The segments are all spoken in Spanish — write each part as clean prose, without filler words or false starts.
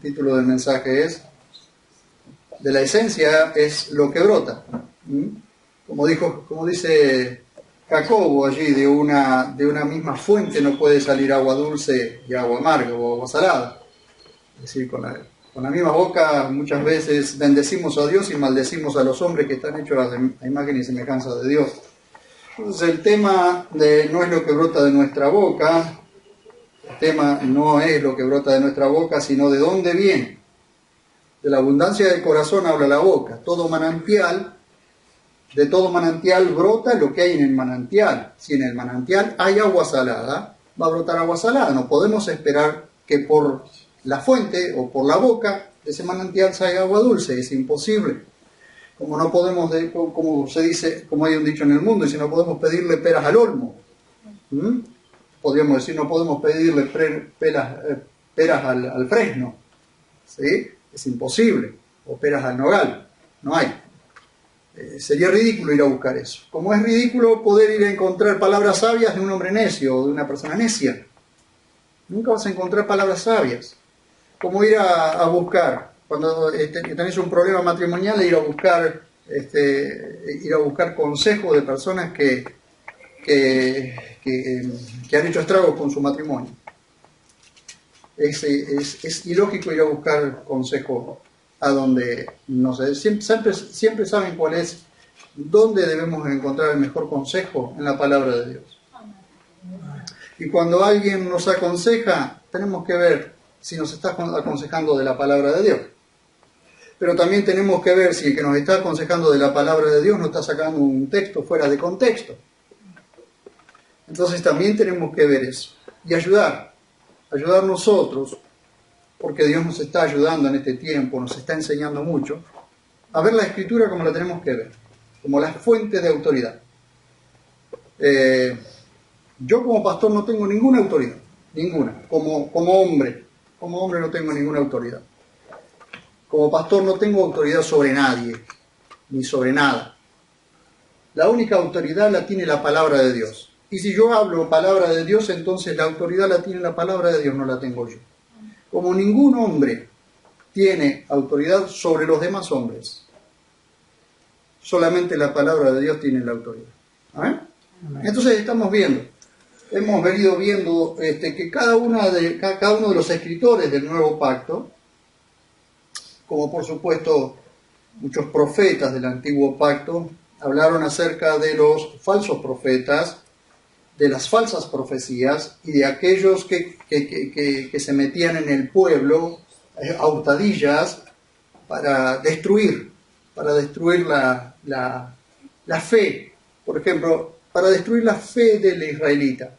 El título del mensaje es: de la esencia es lo que brota. Como dice Jacobo allí, de una misma fuente no puede salir agua dulce y agua amarga o agua salada. Es decir, con la misma boca muchas veces bendecimos a Dios y maldecimos a los hombres que están hechos a imagen y semejanza de Dios. Entonces el tema no es lo que brota de nuestra boca, el tema no es lo que brota de nuestra boca, sino de dónde viene. De la abundancia del corazón habla la boca. De todo manantial brota lo que hay en el manantial. Si en el manantial hay agua salada, va a brotar agua salada. No podemos esperar que por la fuente o por la boca de ese manantial salga agua dulce. Es imposible. Como no podemos, como se dice, como hay un dicho en el mundo, y si no podemos pedirle peras al olmo. Podríamos decir, no podemos pedirle peras al fresno. ¿Sí? Es imposible. O peras al nogal. No hay. Sería ridículo ir a buscar eso. Como es ridículo poder ir a encontrar palabras sabias de un hombre necio o de una persona necia. Nunca vas a encontrar palabras sabias. Como ir a buscar, cuando tenés un problema matrimonial, ir a buscar consejos de personas que han hecho estragos con su matrimonio. Es ilógico ir a buscar consejos a donde, no sé, siempre saben dónde debemos encontrar el mejor consejo: en la palabra de Dios. Y cuando alguien nos aconseja, tenemos que ver si nos está aconsejando de la palabra de Dios. Pero también tenemos que ver si el que nos está aconsejando de la palabra de Dios no está sacando un texto fuera de contexto. Entonces también tenemos que ver eso. Y ayudar nosotros, porque Dios nos está ayudando en este tiempo, nos está enseñando mucho, a ver la Escritura como la tenemos que ver, como la fuente de autoridad. Yo como pastor no tengo ninguna autoridad, ninguna. Como hombre no tengo ninguna autoridad. Como pastor no tengo autoridad sobre nadie, ni sobre nada. La única autoridad la tiene la palabra de Dios. Y si yo hablo palabra de Dios, entonces la autoridad la tiene la palabra de Dios, no la tengo yo. Como ningún hombre tiene autoridad sobre los demás hombres, solamente la palabra de Dios tiene la autoridad. ¿Amén? Entonces hemos venido viendo que cada uno de los escritores del Nuevo Pacto, como por supuesto muchos profetas del Antiguo Pacto, hablaron acerca de los falsos profetas, de las falsas profecías y de aquellos que se metían en el pueblo a hurtadillas para destruir la fe. Por ejemplo, para destruir la fe del israelita,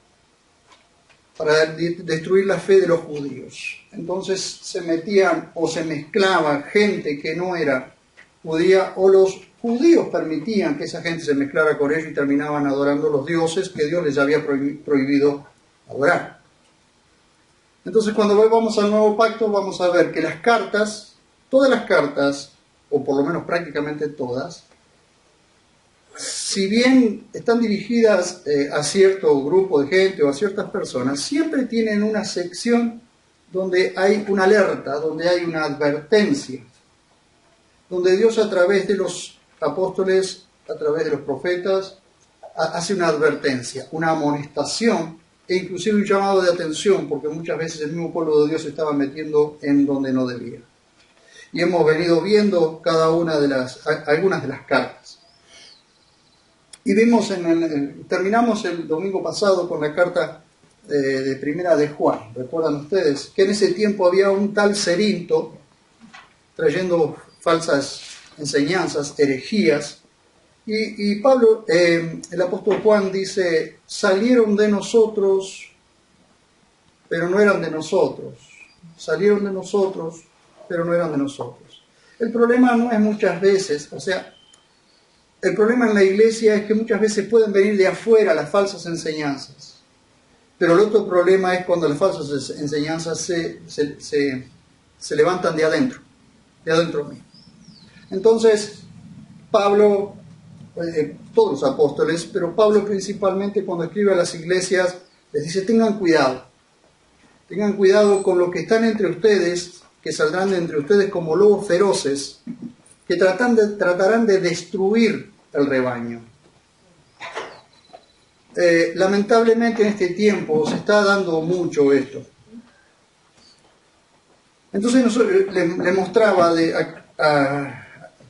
para destruir la fe de los judíos. Entonces se metían o se mezclaba gente que no era judía, o los judíos permitían que esa gente se mezclara con ellos y terminaban adorando los dioses que Dios les había prohibido adorar. Entonces cuando vamos al Nuevo Pacto vamos a ver que todas las cartas, o por lo menos prácticamente todas, si bien están dirigidas a cierto grupo de gente o a ciertas personas, siempre tienen una sección donde hay una alerta, donde hay una advertencia, donde Dios a través de los apóstoles, a través de los profetas, hace una advertencia, una amonestación e inclusive un llamado de atención, porque muchas veces el mismo pueblo de Dios se estaba metiendo en donde no debía. Y hemos venido viendo algunas de las cartas. Y terminamos el domingo pasado con la carta de primera de Juan. ¿Recuerdan ustedes? Que en ese tiempo había un tal Cerinto trayendo falsas enseñanzas, herejías. Y Pablo, el apóstol Juan dice, salieron de nosotros, pero no eran de nosotros. Salieron de nosotros, pero no eran de nosotros. El problema no es muchas veces, el problema en la iglesia es que muchas veces pueden venir de afuera las falsas enseñanzas. Pero el otro problema es cuando las falsas enseñanzas se levantan de adentro mismo. Entonces, Pablo, todos los apóstoles, pero Pablo principalmente cuando escribe a las iglesias, les dice, tengan cuidado con lo que están entre ustedes, que saldrán de entre ustedes como lobos feroces, que tratarán de destruir el rebaño. Lamentablemente en este tiempo se está dando mucho esto. Entonces le mostraba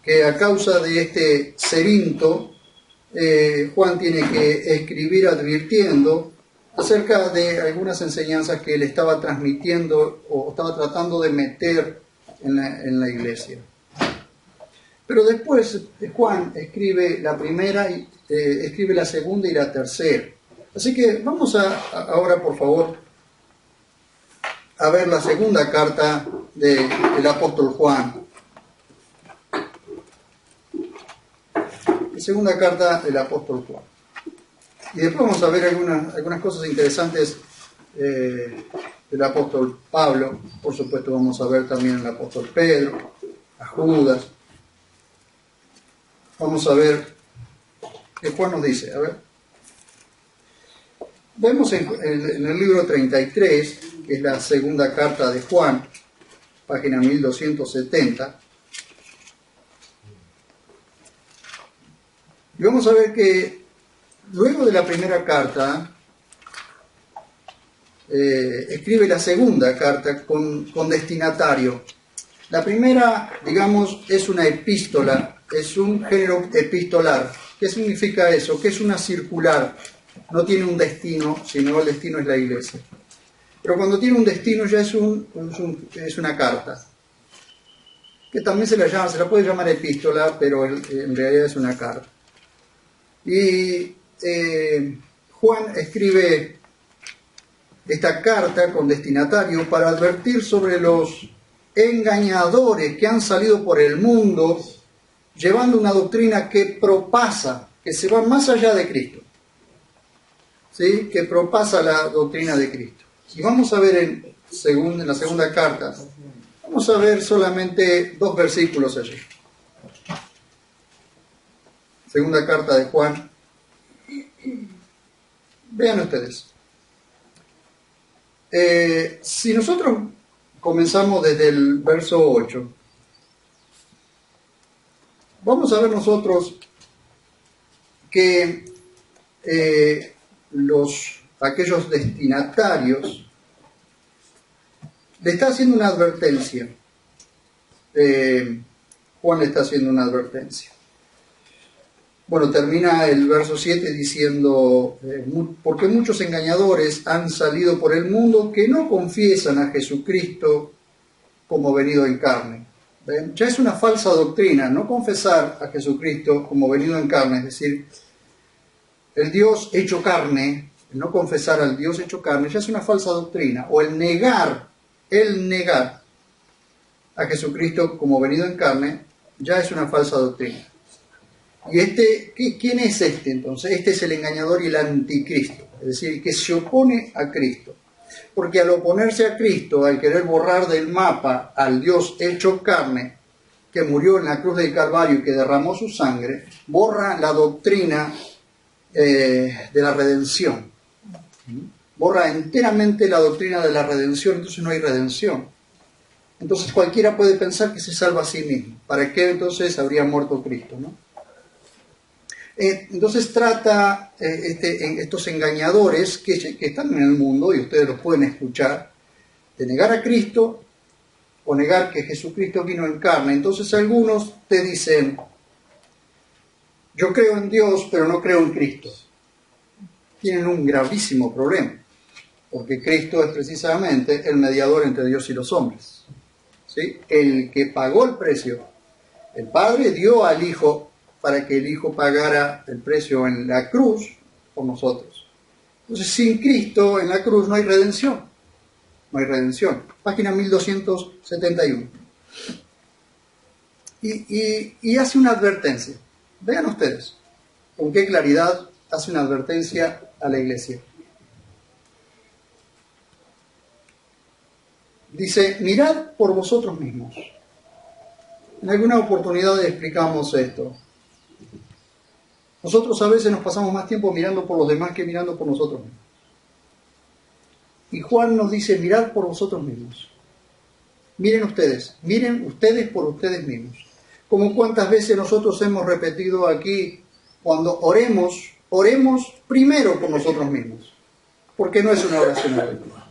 que a causa de este cerinto, Juan tiene que escribir advirtiendo acerca de algunas enseñanzas que él estaba transmitiendo o estaba tratando de meter en la iglesia. Pero después Juan escribe la primera, escribe la segunda y la tercera. Así que vamos ahora, por favor, a ver la segunda carta del apóstol Juan. La segunda carta del apóstol Juan. Y después vamos a ver algunas cosas interesantes del apóstol Pablo. Por supuesto vamos a ver también al apóstol Pedro, a Judas. Vamos a ver qué Juan nos dice. A ver. Vemos en el libro 33, que es la segunda carta de Juan, página 1270. Y vamos a ver que luego de la primera carta, escribe la segunda carta con destinatario. La primera, digamos, es una epístola, es un género epistolar. ¿Qué significa eso? Que es una circular. No tiene un destino, sino el destino es la iglesia. Pero cuando tiene un destino ya es una carta. Que también se la puede llamar epístola, pero en realidad es una carta. Y Juan escribe esta carta con destinatario para advertir sobre los engañadores que han salido por el mundo llevando una doctrina que propasa, que se va más allá de Cristo, ¿sí? Que propasa la doctrina de Cristo. Y vamos a ver en la segunda carta, vamos a ver solamente 2 versículos allí. Segunda carta de Juan. Vean ustedes. Si nosotros comenzamos desde el verso 8, vamos a ver nosotros que aquellos destinatarios le está haciendo una advertencia. Juan le está haciendo una advertencia. Bueno, termina el verso 7 diciendo, porque muchos engañadores han salido por el mundo que no confiesan a Jesucristo como venido en carne. ¿Ven? Ya es una falsa doctrina, no confesar a Jesucristo como venido en carne, es decir, el Dios hecho carne, el no confesar al Dios hecho carne, ya es una falsa doctrina, o el negar a Jesucristo como venido en carne, ya es una falsa doctrina. ¿Y quién es este entonces? Este es el engañador y el anticristo, es decir, que se opone a Cristo. Porque al oponerse a Cristo, al querer borrar del mapa al Dios hecho carne, que murió en la cruz del Calvario y que derramó su sangre, borra la doctrina de la redención. Borra enteramente la doctrina de la redención, entonces no hay redención. Entonces cualquiera puede pensar que se salva a sí mismo. ¿Para qué entonces habría muerto Cristo, no? Entonces trata estos engañadores que están en el mundo, y ustedes los pueden escuchar, de negar a Cristo o negar que Jesucristo vino en carne. Entonces algunos te dicen, yo creo en Dios, pero no creo en Cristo. Tienen un gravísimo problema, porque Cristo es precisamente el mediador entre Dios y los hombres, ¿sí? El que pagó el precio. El Padre dio al Hijo para que el Hijo pagara el precio en la cruz por nosotros. Entonces, sin Cristo en la cruz no hay redención. No hay redención. Página 1271. Y hace una advertencia. Vean ustedes con qué claridad hace una advertencia a la iglesia. Dice, mirad por vosotros mismos. En alguna oportunidad explicamos esto. Nosotros a veces nos pasamos más tiempo mirando por los demás que mirando por nosotros mismos. Y Juan nos dice, mirad por vosotros mismos. miren ustedes por ustedes mismos. Como cuántas veces nosotros hemos repetido aquí, cuando oremos primero por nosotros mismos. Porque no es una oración habitual.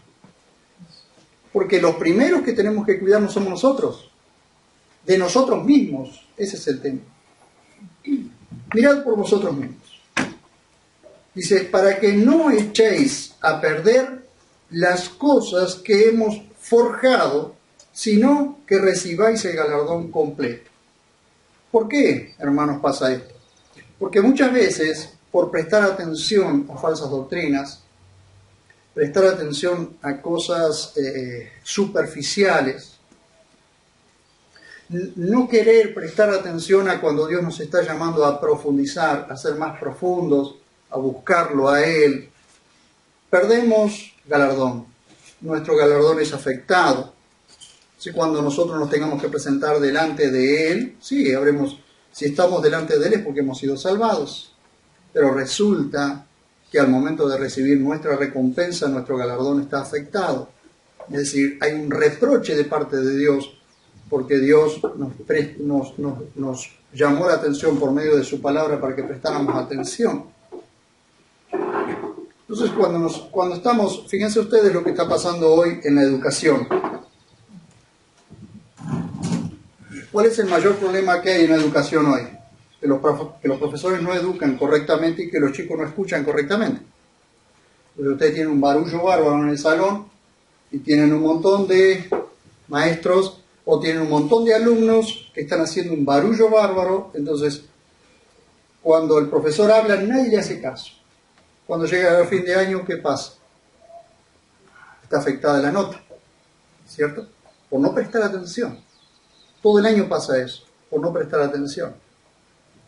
Porque los primeros que tenemos que cuidarnos somos nosotros. De nosotros mismos. Ese es el tema. Mirad por vosotros mismos. Dice, para que no echéis a perder las cosas que hemos forjado, sino que recibáis el galardón completo. ¿Por qué, hermanos, pasa esto? Porque muchas veces, por prestar atención a falsas doctrinas, prestar atención a cosas superficiales, no querer prestar atención a cuando Dios nos está llamando a profundizar, a ser más profundos, a buscarlo a Él, perdemos galardón. Nuestro galardón es afectado. Si cuando nosotros nos tengamos que presentar delante de Él, sí, si estamos delante de Él es porque hemos sido salvados. Pero resulta que al momento de recibir nuestra recompensa, nuestro galardón está afectado. Es decir, hay un reproche de parte de Dios, porque Dios nos llamó la atención por medio de su palabra para que prestáramos atención. Entonces, cuando estamos, fíjense ustedes lo que está pasando hoy en la educación. ¿Cuál es el mayor problema que hay en la educación hoy? Que los profesores no educan correctamente y que los chicos no escuchan correctamente. Entonces ustedes tienen un barullo bárbaro en el salón y tienen un montón de maestros o tienen un montón de alumnos que están haciendo un barullo bárbaro. Entonces, cuando el profesor habla, nadie le hace caso. Cuando llega el fin de año, ¿qué pasa? Está afectada la nota, ¿cierto? Por no prestar atención. Todo el año pasa eso, por no prestar atención.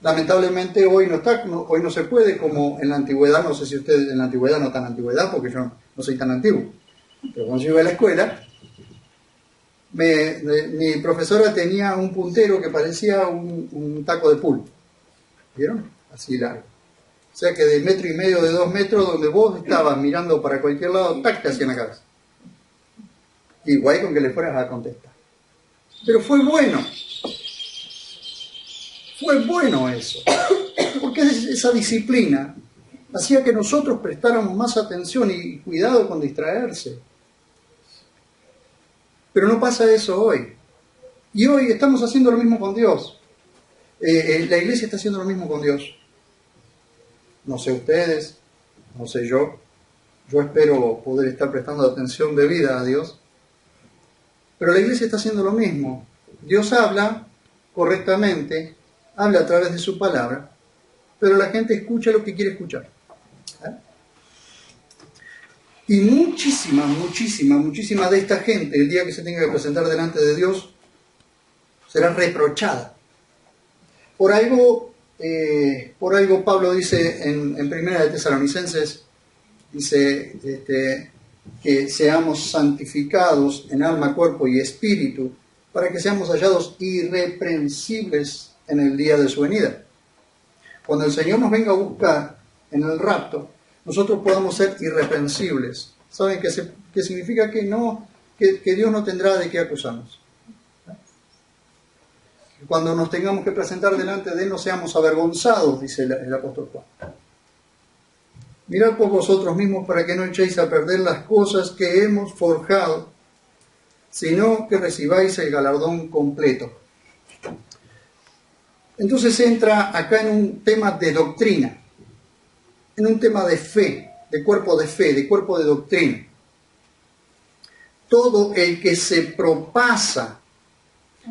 Lamentablemente hoy no se puede como en la antigüedad. No sé si ustedes en la antigüedad, no tan antigüedad, porque yo no soy tan antiguo. Pero cuando yo iba a la escuela, mi profesora tenía un puntero que parecía un taco de pool. ¿Vieron? Así largo. O sea que de 1,5 metros, de 2 metros, donde vos estabas mirando para cualquier lado, ¡tac!, te hacía en la cabeza. Igual con que le fueras a contestar. Pero fue bueno. Fue bueno eso. Porque esa disciplina hacía que nosotros prestáramos más atención y cuidado con distraerse. Pero no pasa eso hoy. Y hoy estamos haciendo lo mismo con Dios. La iglesia está haciendo lo mismo con Dios. No sé ustedes, no sé yo. Yo espero poder estar prestando atención debida a Dios. Pero la iglesia está haciendo lo mismo. Dios habla correctamente, habla a través de su palabra, pero la gente escucha lo que quiere escuchar. Y muchísima de esta gente, el día que se tenga que presentar delante de Dios, será reprochada. Por algo Pablo dice en 1 de Tesalonicenses, dice que seamos santificados en alma, cuerpo y espíritu, para que seamos hallados irreprensibles en el día de su venida. Cuando el Señor nos venga a buscar en el rapto, nosotros podamos ser irreprensibles. ¿Saben qué significa? Que Dios no tendrá de qué acusarnos. Cuando nos tengamos que presentar delante de Él, no seamos avergonzados, dice el apóstol Juan. Mirad por vosotros mismos para que no echéis a perder las cosas que hemos forjado, sino que recibáis el galardón completo. Entonces entra acá en un tema de doctrina, en un tema de fe, de cuerpo de doctrina. Todo el que se propasa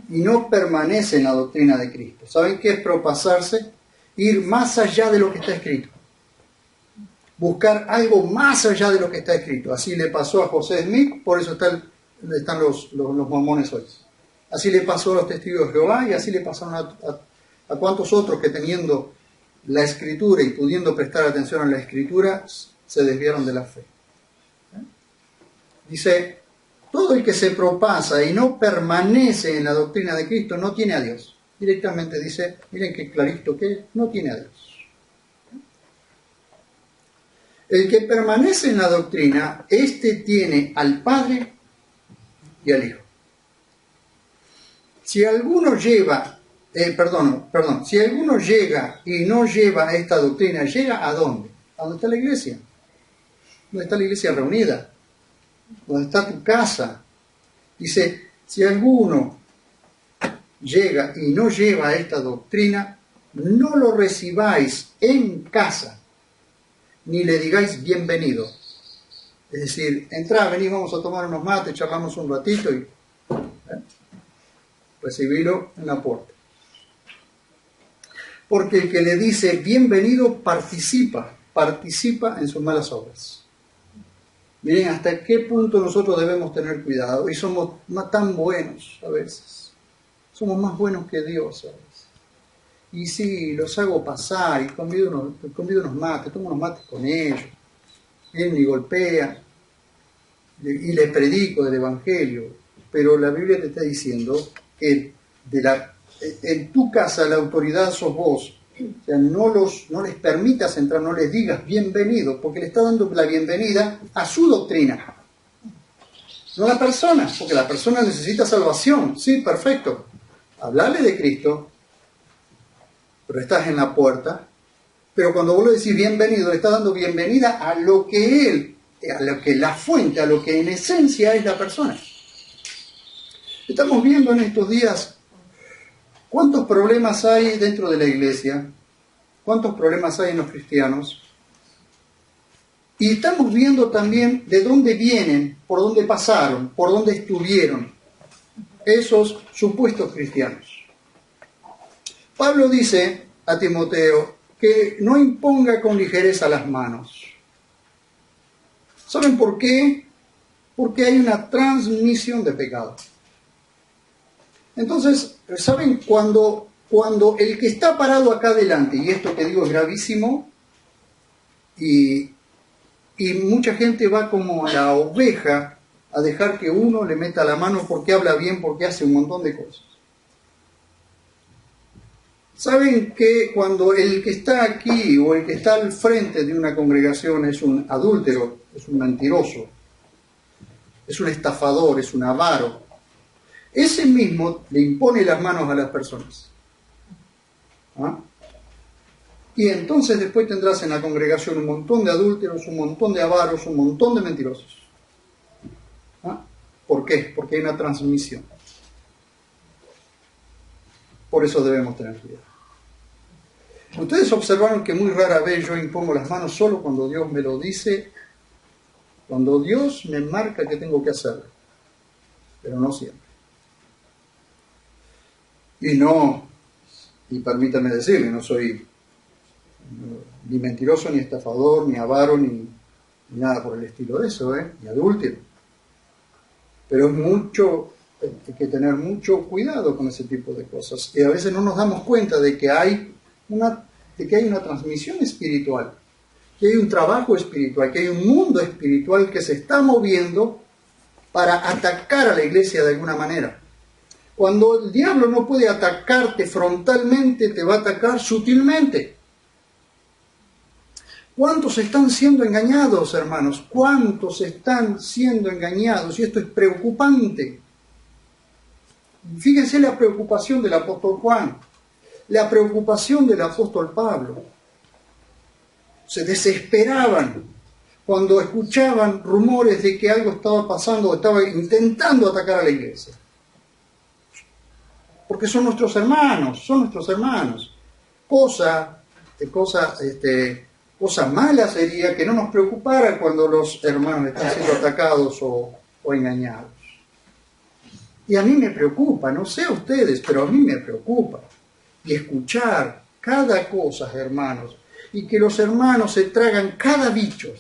y no permanece en la doctrina de Cristo. ¿Saben qué es propasarse? Ir más allá de lo que está escrito. Buscar algo más allá de lo que está escrito. Así le pasó a José Smith, por eso están los mormones hoy. Así le pasó a los testigos de Jehová y así le pasaron a cuantos otros que teniendo la Escritura y pudiendo prestar atención a la Escritura se desviaron de la fe. Dice, todo el que se propasa y no permanece en la doctrina de Cristo no tiene a Dios. Directamente dice, miren qué clarito que no tiene a Dios. El que permanece en la doctrina, éste tiene al Padre y al Hijo. si alguno llega, si alguno llega y no lleva esta doctrina, ¿llega a dónde? ¿A dónde está la iglesia? ¿Dónde está la iglesia reunida? ¿Dónde está tu casa? Dice, si alguno llega y no lleva esta doctrina, no lo recibáis en casa, ni le digáis bienvenido. Es decir, entrá, vení, vamos a tomar unos mates, charlamos un ratito y recibirlo en la puerta. Porque el que le dice bienvenido participa en sus malas obras. Miren hasta qué punto nosotros debemos tener cuidado. Y somos tan buenos a veces. Somos más buenos que Dios a veces. Y sí, los hago pasar y convido unos mates, tomo unos mates con ellos. Vienen y golpean. Y les predico del Evangelio. Pero la Biblia te está diciendo que en tu casa la autoridad sos vos. O sea, no les permitas entrar, no les digas bienvenido, porque le está dando la bienvenida a su doctrina. No a la persona, porque la persona necesita salvación. Sí, perfecto. Hablarle de Cristo, pero estás en la puerta. Pero cuando vos le decís bienvenido, le estás dando bienvenida a lo que él, a lo que la fuente, a lo que en esencia es la persona. Estamos viendo en estos días cuántos problemas hay dentro de la iglesia, cuántos problemas hay en los cristianos, y estamos viendo también de dónde vienen, por dónde pasaron, por dónde estuvieron esos supuestos cristianos. Pablo dice a Timoteo que no imponga con ligereza las manos. ¿Saben por qué? Porque hay una transmisión de pecado. Entonces, ¿saben? Cuando el que está parado acá adelante, y esto que digo es gravísimo, y mucha gente va como la oveja a dejar que uno le meta la mano porque habla bien, porque hace un montón de cosas. ¿Saben que cuando el que está aquí o el que está al frente de una congregación es un adúltero, es un mentiroso, es un estafador, es un avaro, ese mismo le impone las manos a las personas? ¿Ah? Y entonces después tendrás en la congregación un montón de adúlteros, un montón de avaros, un montón de mentirosos. ¿Ah? ¿Por qué? Porque hay una transmisión. Por eso debemos tener cuidado. Ustedes observaron que muy rara vez yo impongo las manos solo cuando Dios me lo dice, cuando Dios me marca que tengo que hacerlo, pero no siempre. Y permítanme decirle, no soy ni mentiroso, ni estafador, ni avaro, ni nada por el estilo de eso, ni adúltero. Pero es mucho, hay que tener mucho cuidado con ese tipo de cosas. Y a veces no nos damos cuenta de que hay una transmisión espiritual, que hay un trabajo espiritual, que hay un mundo espiritual que se está moviendo para atacar a la iglesia de alguna manera. Cuando el diablo no puede atacarte frontalmente, te va a atacar sutilmente. ¿Cuántos están siendo engañados, hermanos? ¿Cuántos están siendo engañados? Y esto es preocupante. Fíjense la preocupación del apóstol Juan, la preocupación del apóstol Pablo. Se desesperaban cuando escuchaban rumores de que algo estaba pasando o estaba intentando atacar a la iglesia. Porque son nuestros hermanos. Cosa mala sería que no nos preocupara cuando los hermanos están siendo atacados o engañados. Y a mí me preocupa, no sé a ustedes, pero a mí me preocupa. Y escuchar cada cosa, hermanos, y que los hermanos se tragan cada bicho,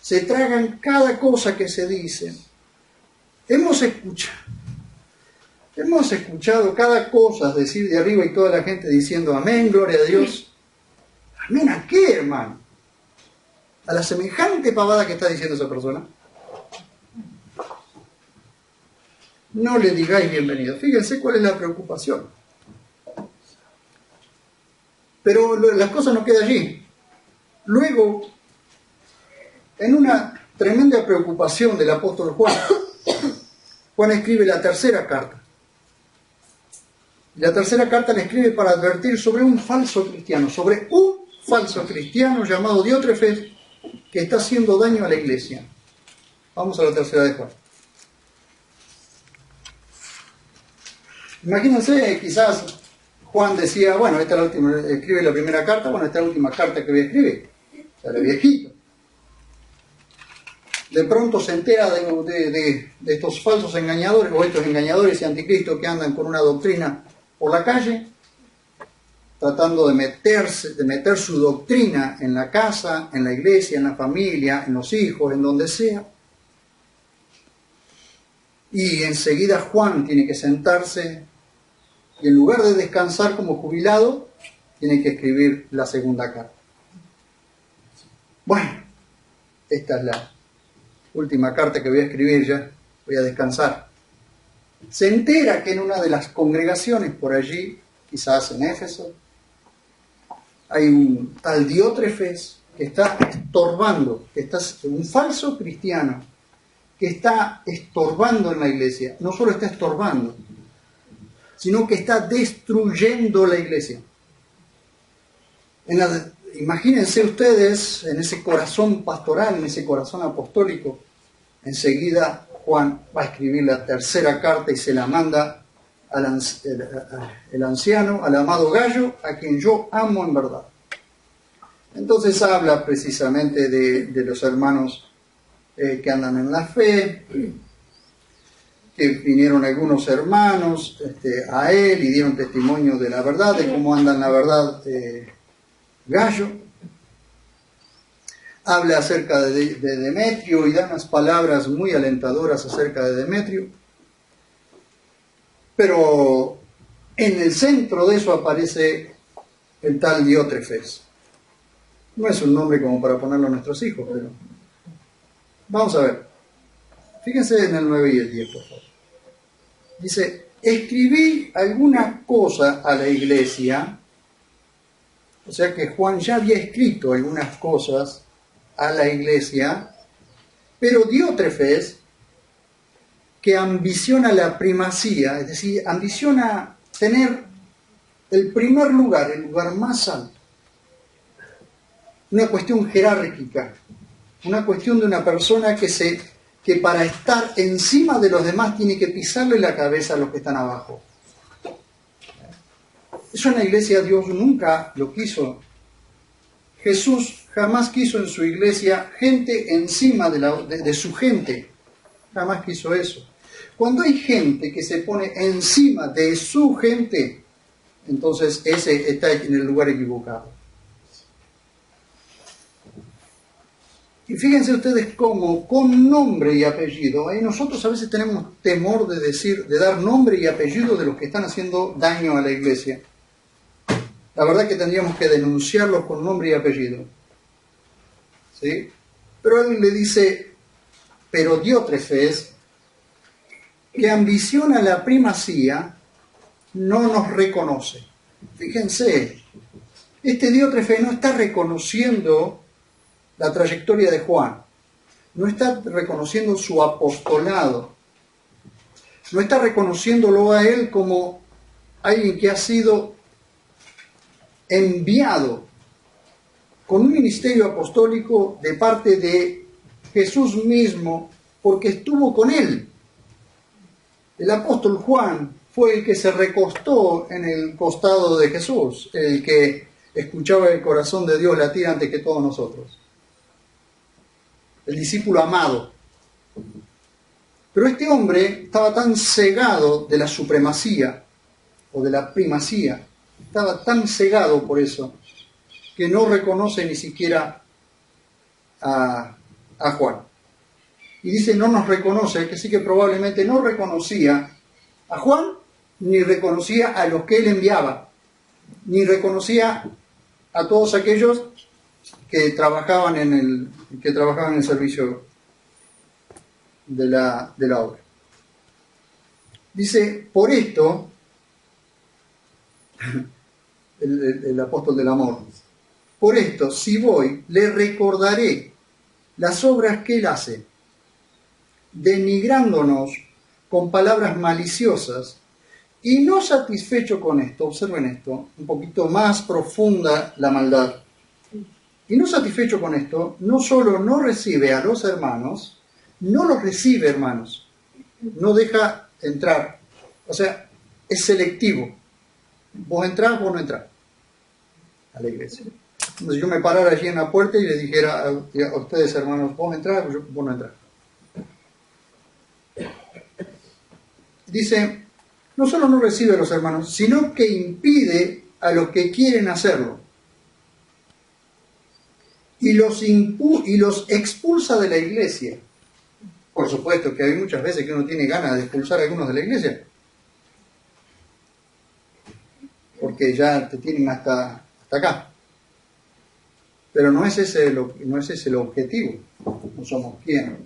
se tragan cada cosa que se dice. Hemos escuchado cada cosa decir de arriba y toda la gente diciendo amén, gloria a Dios. ¿Amén a qué, hermano? ¿A la semejante pavada que está diciendo esa persona? No le digáis bienvenido. Fíjense cuál es la preocupación. Pero las cosas no quedan allí. Luego, en una tremenda preocupación del apóstol Juan, Juan escribe la tercera carta. Y la tercera carta la escribe para advertir sobre un falso cristiano, llamado Diótrefes, que está haciendo daño a la iglesia. Vamos a la tercera de Juan. Imagínense, quizás Juan decía, bueno, esta es la última, escribe la primera carta, bueno, esta es la última carta que voy a escribir. O sea, era viejito. De pronto se entera de estos falsos engañadores, o estos engañadores y anticristos que andan con una doctrina por la calle, tratando de meter su doctrina en la casa, en la iglesia, en la familia, en los hijos, en donde sea. Y enseguida Juan tiene que sentarse y en lugar de descansar como jubilado, tiene que escribir la segunda carta. Bueno, esta es la última carta que voy a escribir ya, voy a descansar. Se entera que en una de las congregaciones por allí, quizás en Éfeso, hay un tal Diótrefes que está estorbando, un falso cristiano, que está estorbando en la iglesia. No solo está estorbando, sino que está destruyendo la iglesia. Imagínense ustedes en ese corazón pastoral, en ese corazón apostólico, enseguida Juan va a escribir la tercera carta y se la manda el anciano, al amado Gallo, a quien yo amo en verdad. Entonces habla precisamente de los hermanos que andan en la fe, que vinieron algunos hermanos a él y dieron testimonio de la verdad, de cómo anda en la verdad Gallo. Habla acerca de Demetrio y da unas palabras muy alentadoras acerca de Demetrio. Pero en el centro de eso aparece el tal Diótrefes. No es un nombre como para ponerlo a nuestros hijos, pero vamos a ver. Fíjense en el 9 y el 10, por favor. Dice, escribí alguna cosa a la iglesia, o sea que Juan ya había escrito algunas cosas a la iglesia, pero Diótrefes, que ambiciona la primacía, es decir, ambiciona tener el primer lugar, el lugar más alto, una cuestión jerárquica, una cuestión de una persona que para estar encima de los demás tiene que pisarle la cabeza a los que están abajo. Eso en la iglesia Dios nunca lo quiso. Jesús jamás quiso en su iglesia gente encima de su gente. Jamás quiso eso. Cuando hay gente que se pone encima de su gente, entonces ese está en el lugar equivocado. Y fíjense ustedes cómo, con nombre y apellido, nosotros a veces tenemos temor de dar nombre y apellido de los que están haciendo daño a la iglesia. La verdad que tendríamos que denunciarlos con nombre y apellido. ¿Sí? Pero él le dice, pero Diótrefes, que ambiciona la primacía, no nos reconoce. Fíjense, este Diótrefes no está reconociendo la trayectoria de Juan, no está reconociendo su apostolado, no está reconociéndolo a él como alguien que ha sido enviado con un ministerio apostólico de parte de Jesús mismo, porque estuvo con él. El apóstol Juan fue el que se recostó en el costado de Jesús, el que escuchaba el corazón de Dios latir antes que todos nosotros. El discípulo amado. Pero este hombre estaba tan cegado de la supremacía o de la primacía, estaba tan cegado por eso, que no reconoce ni siquiera a Juan. Y dice, no nos reconoce, que sí que probablemente no reconocía a Juan, ni reconocía a los que él enviaba, ni reconocía a todos aquellos que trabajaban en el servicio de la obra. Dice, por esto, el apóstol del amor, por esto, si voy, le recordaré las obras que él hace, denigrándonos con palabras maliciosas Y no satisfecho con esto, observen esto, un poquito más profunda la maldad. Y no satisfecho con esto, no solo no recibe a los hermanos, no los recibe, hermanos, no deja entrar. O sea, es selectivo. Vos entrás, vos no entrás a la iglesia. Entonces yo me parara allí en la puerta y le dijera a ustedes, hermanos, vos entrás, vos no entrás. Dice, no solo no recibe a los hermanos, sino que impide a los que quieren hacerlo. Y los expulsa de la iglesia. Por supuesto que hay muchas veces que uno tiene ganas de expulsar a algunos de la iglesia. Porque ya te tienen hasta acá. Pero no es ese el objetivo. No somos quien.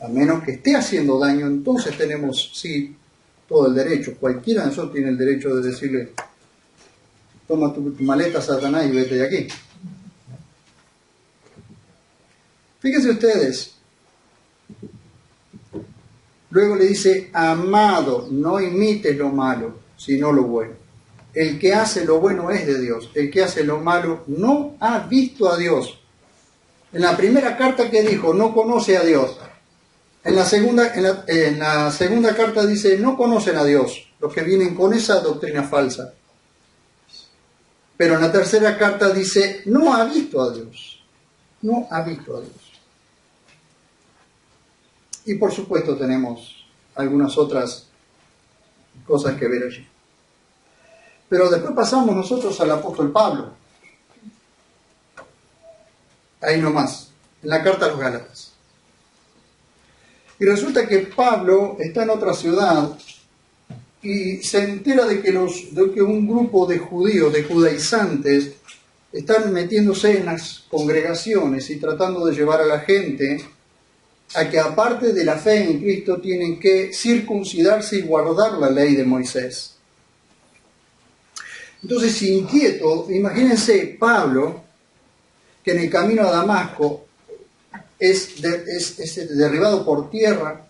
A menos que esté haciendo daño, entonces tenemos, sí, todo el derecho. Cualquiera de nosotros tiene el derecho de decirle, toma tu maleta, Satanás, y vete de aquí. Fíjense ustedes. Luego le dice, amado, no imites lo malo, sino lo bueno. El que hace lo bueno es de Dios. El que hace lo malo no ha visto a Dios. En la primera carta que dijo, no conoce a Dios. En la segunda carta dice, no conocen a Dios, los que vienen con esa doctrina falsa. Pero en la tercera carta dice, no ha visto a Dios. No ha visto a Dios. Y por supuesto tenemos algunas otras cosas que ver allí. Pero después pasamos nosotros al apóstol Pablo. Ahí nomás, en la carta a los Gálatas. Y resulta que Pablo está en otra ciudad y se entera de que un grupo de judíos, de judaizantes, están metiéndose en las congregaciones y tratando de llevar a la gente a que aparte de la fe en Cristo tienen que circuncidarse y guardar la ley de Moisés. Entonces, inquieto, imagínense Pablo, que en el camino a Damasco es derribado por tierra,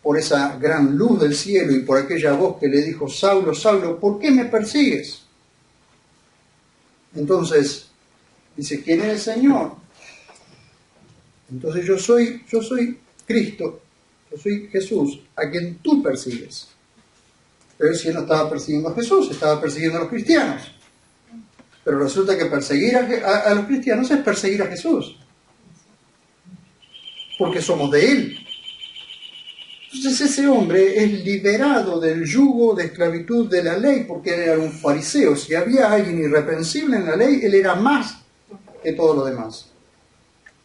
por esa gran luz del cielo y por aquella voz que le dijo, Saulo, Saulo, ¿por qué me persigues? Entonces, dice, ¿quién es el Señor? Entonces yo soy Cristo, yo soy Jesús, a quien tú persigues. Pero si él no estaba persiguiendo a Jesús, estaba persiguiendo a los cristianos. Pero resulta que perseguir a los cristianos es perseguir a Jesús. Porque somos de él. Entonces ese hombre es liberado del yugo de esclavitud de la ley, porque él era un fariseo. Si había alguien irreprensible en la ley, él era más que todos los demás.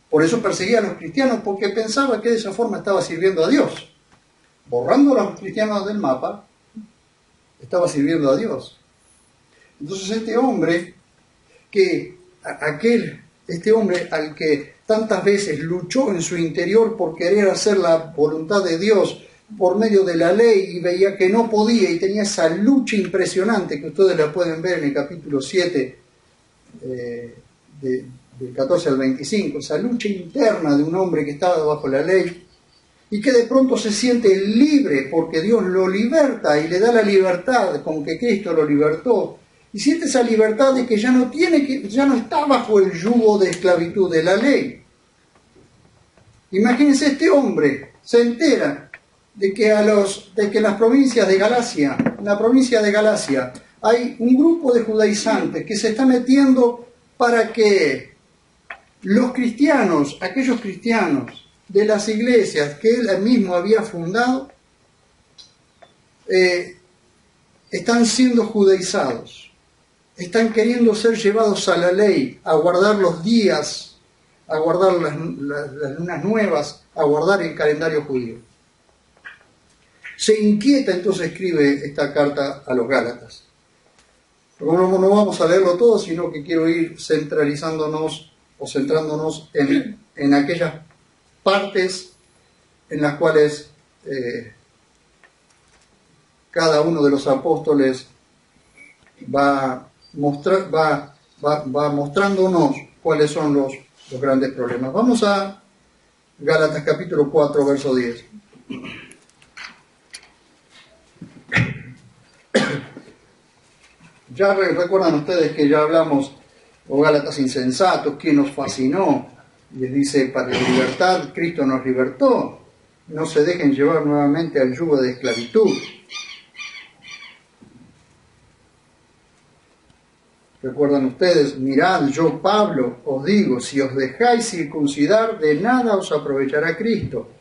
Por eso perseguía a los cristianos, porque pensaba que de esa forma estaba sirviendo a Dios. Borrando a los cristianos del mapa, estaba sirviendo a Dios. Entonces este hombre al que tantas veces luchó en su interior por querer hacer la voluntad de Dios por medio de la ley y veía que no podía y tenía esa lucha impresionante que ustedes la pueden ver en el capítulo 7 del 14 al 25, esa lucha interna de un hombre que estaba bajo la ley y que de pronto se siente libre porque Dios lo liberta y le da la libertad como que Cristo lo libertó. Y siente esa libertad de que ya no está bajo el yugo de esclavitud de la ley. Imagínense, este hombre se entera de que en las provincias de Galacia, en la provincia de Galacia, hay un grupo de judaizantes que se está metiendo para que los cristianos, aquellos cristianos de las iglesias que él mismo había fundado, están siendo judaizados. Están queriendo ser llevados a la ley, a guardar los días, a guardar las lunas nuevas, a guardar el calendario judío. Se inquieta, entonces escribe esta carta a los Gálatas. Pero no vamos a leerlo todo, sino que quiero ir centrándonos en aquellas partes en las cuales cada uno de los apóstoles va mostrándonos cuáles son los grandes problemas. Vamos a Gálatas capítulo 4, verso 10. Ya recuerdan ustedes que ya hablamos, o Gálatas insensatos, ¿quién nos fascinó? Les dice, para la libertad Cristo nos libertó. No se dejen llevar nuevamente al yugo de esclavitud. Recuerdan ustedes, mirad, yo Pablo os digo, si os dejáis circuncidar, de nada os aprovechará Cristo.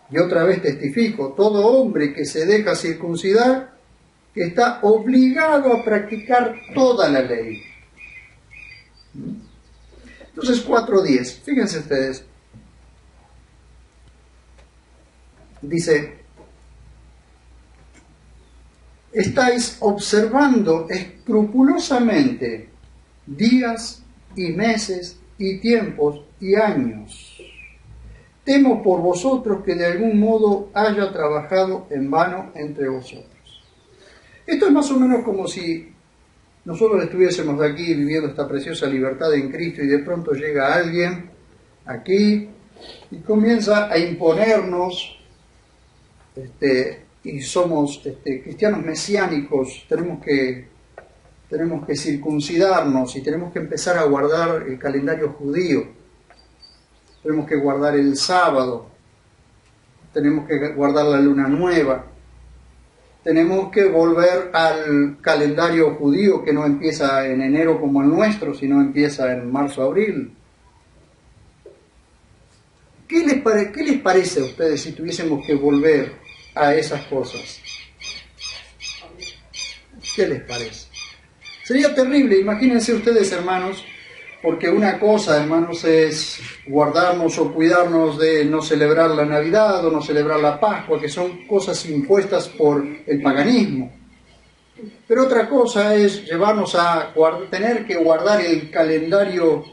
Y otra vez testifico, todo hombre que se deja circuncidar, que está obligado a practicar toda la ley. Entonces 4:10, fíjense ustedes, dice, estáis observando escrupulosamente días y meses y tiempos y años. Temo por vosotros que de algún modo haya trabajado en vano entre vosotros. Esto es más o menos como si nosotros estuviésemos aquí viviendo esta preciosa libertad en Cristo y de pronto llega alguien aquí y comienza a imponernos, y somos cristianos mesiánicos, tenemos que circuncidarnos y tenemos que empezar a guardar el calendario judío, tenemos que guardar el sábado, tenemos que guardar la luna nueva, tenemos que volver al calendario judío que no empieza en enero como el nuestro, sino empieza en marzo-abril. ¿Qué les parece a ustedes si tuviésemos que volver a esas cosas? ¿Qué les parece? Sería terrible, imagínense ustedes, hermanos, porque una cosa, hermanos, es guardarnos o cuidarnos de no celebrar la Navidad o no celebrar la Pascua, que son cosas impuestas por el paganismo. Pero otra cosa es llevarnos a tener que guardar el calendario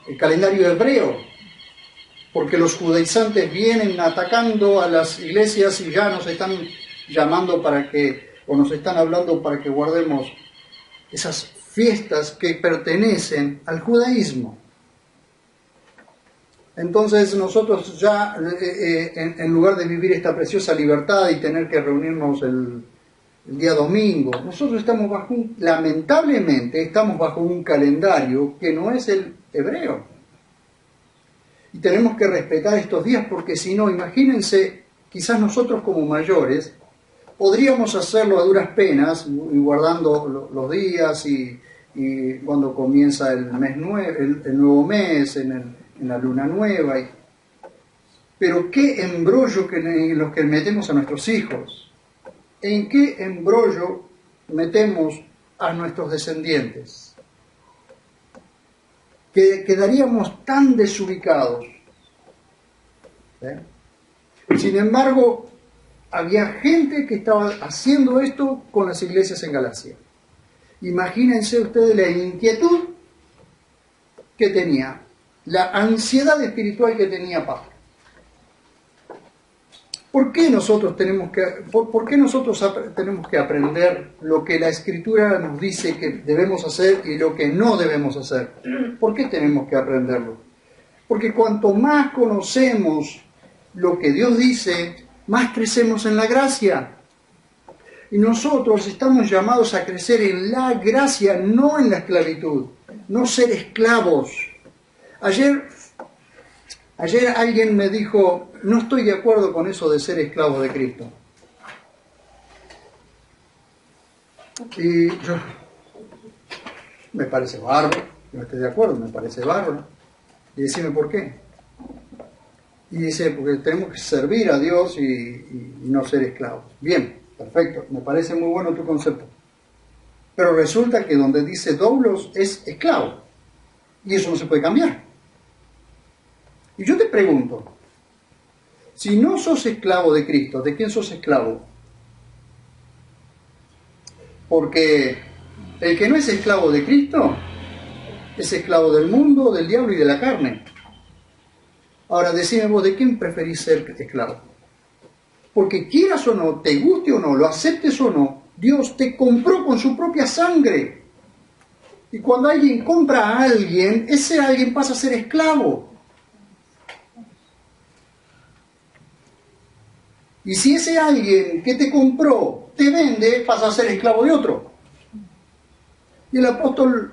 hebreo, porque los judaizantes vienen atacando a las iglesias y ya nos están llamando nos están hablando para que guardemos esas fiestas que pertenecen al judaísmo. Entonces nosotros ya, en lugar de vivir esta preciosa libertad y tener que reunirnos el día domingo, nosotros lamentablemente estamos bajo un calendario que no es el hebreo. Y tenemos que respetar estos días porque si no, imagínense, quizás nosotros como mayores podríamos hacerlo a duras penas, y guardando los días y cuando comienza el nuevo mes, en la luna nueva. Pero qué embrollo en los que metemos a nuestros hijos. ¿En qué embrollo metemos a nuestros descendientes? Que quedaríamos tan desubicados. Sin embargo, había gente que estaba haciendo esto con las iglesias en Galacia. Imagínense ustedes la inquietud que tenía, la ansiedad espiritual que tenía Pablo. ¿Por qué nosotros tenemos que aprender lo que la Escritura nos dice que debemos hacer y lo que no debemos hacer? ¿Por qué tenemos que aprenderlo? Porque cuanto más conocemos lo que Dios dice, más crecemos en la gracia. Y nosotros estamos llamados a crecer en la gracia, no en la esclavitud, no ser esclavos. Ayer alguien me dijo, no estoy de acuerdo con eso de ser esclavo de Cristo. Y yo, me parece bárbaro, no estoy de acuerdo, me parece bárbaro. Y decime por qué. Y dice, porque tenemos que servir a Dios y no ser esclavos. Bien, perfecto, me parece muy bueno tu concepto. Pero resulta que donde dice doulos es esclavo. Y eso no se puede cambiar. Y yo te pregunto, si no sos esclavo de Cristo, ¿de quién sos esclavo? Porque el que no es esclavo de Cristo es esclavo del mundo, del diablo y de la carne. Ahora, decime vos, ¿de quién preferís ser esclavo? Porque quieras o no, te guste o no, lo aceptes o no, Dios te compró con su propia sangre. Y cuando alguien compra a alguien, ese alguien pasa a ser esclavo. Y si ese alguien que te compró te vende, pasa a ser esclavo de otro. Y el apóstol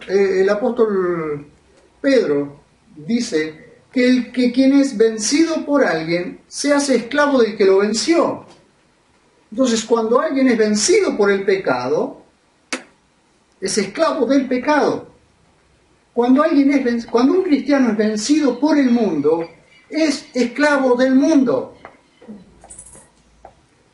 Pedro dice que quien es vencido por alguien se hace esclavo del que lo venció. Entonces, cuando alguien es vencido por el pecado, es esclavo del pecado. Cuando un cristiano es vencido por el mundo, es esclavo del mundo.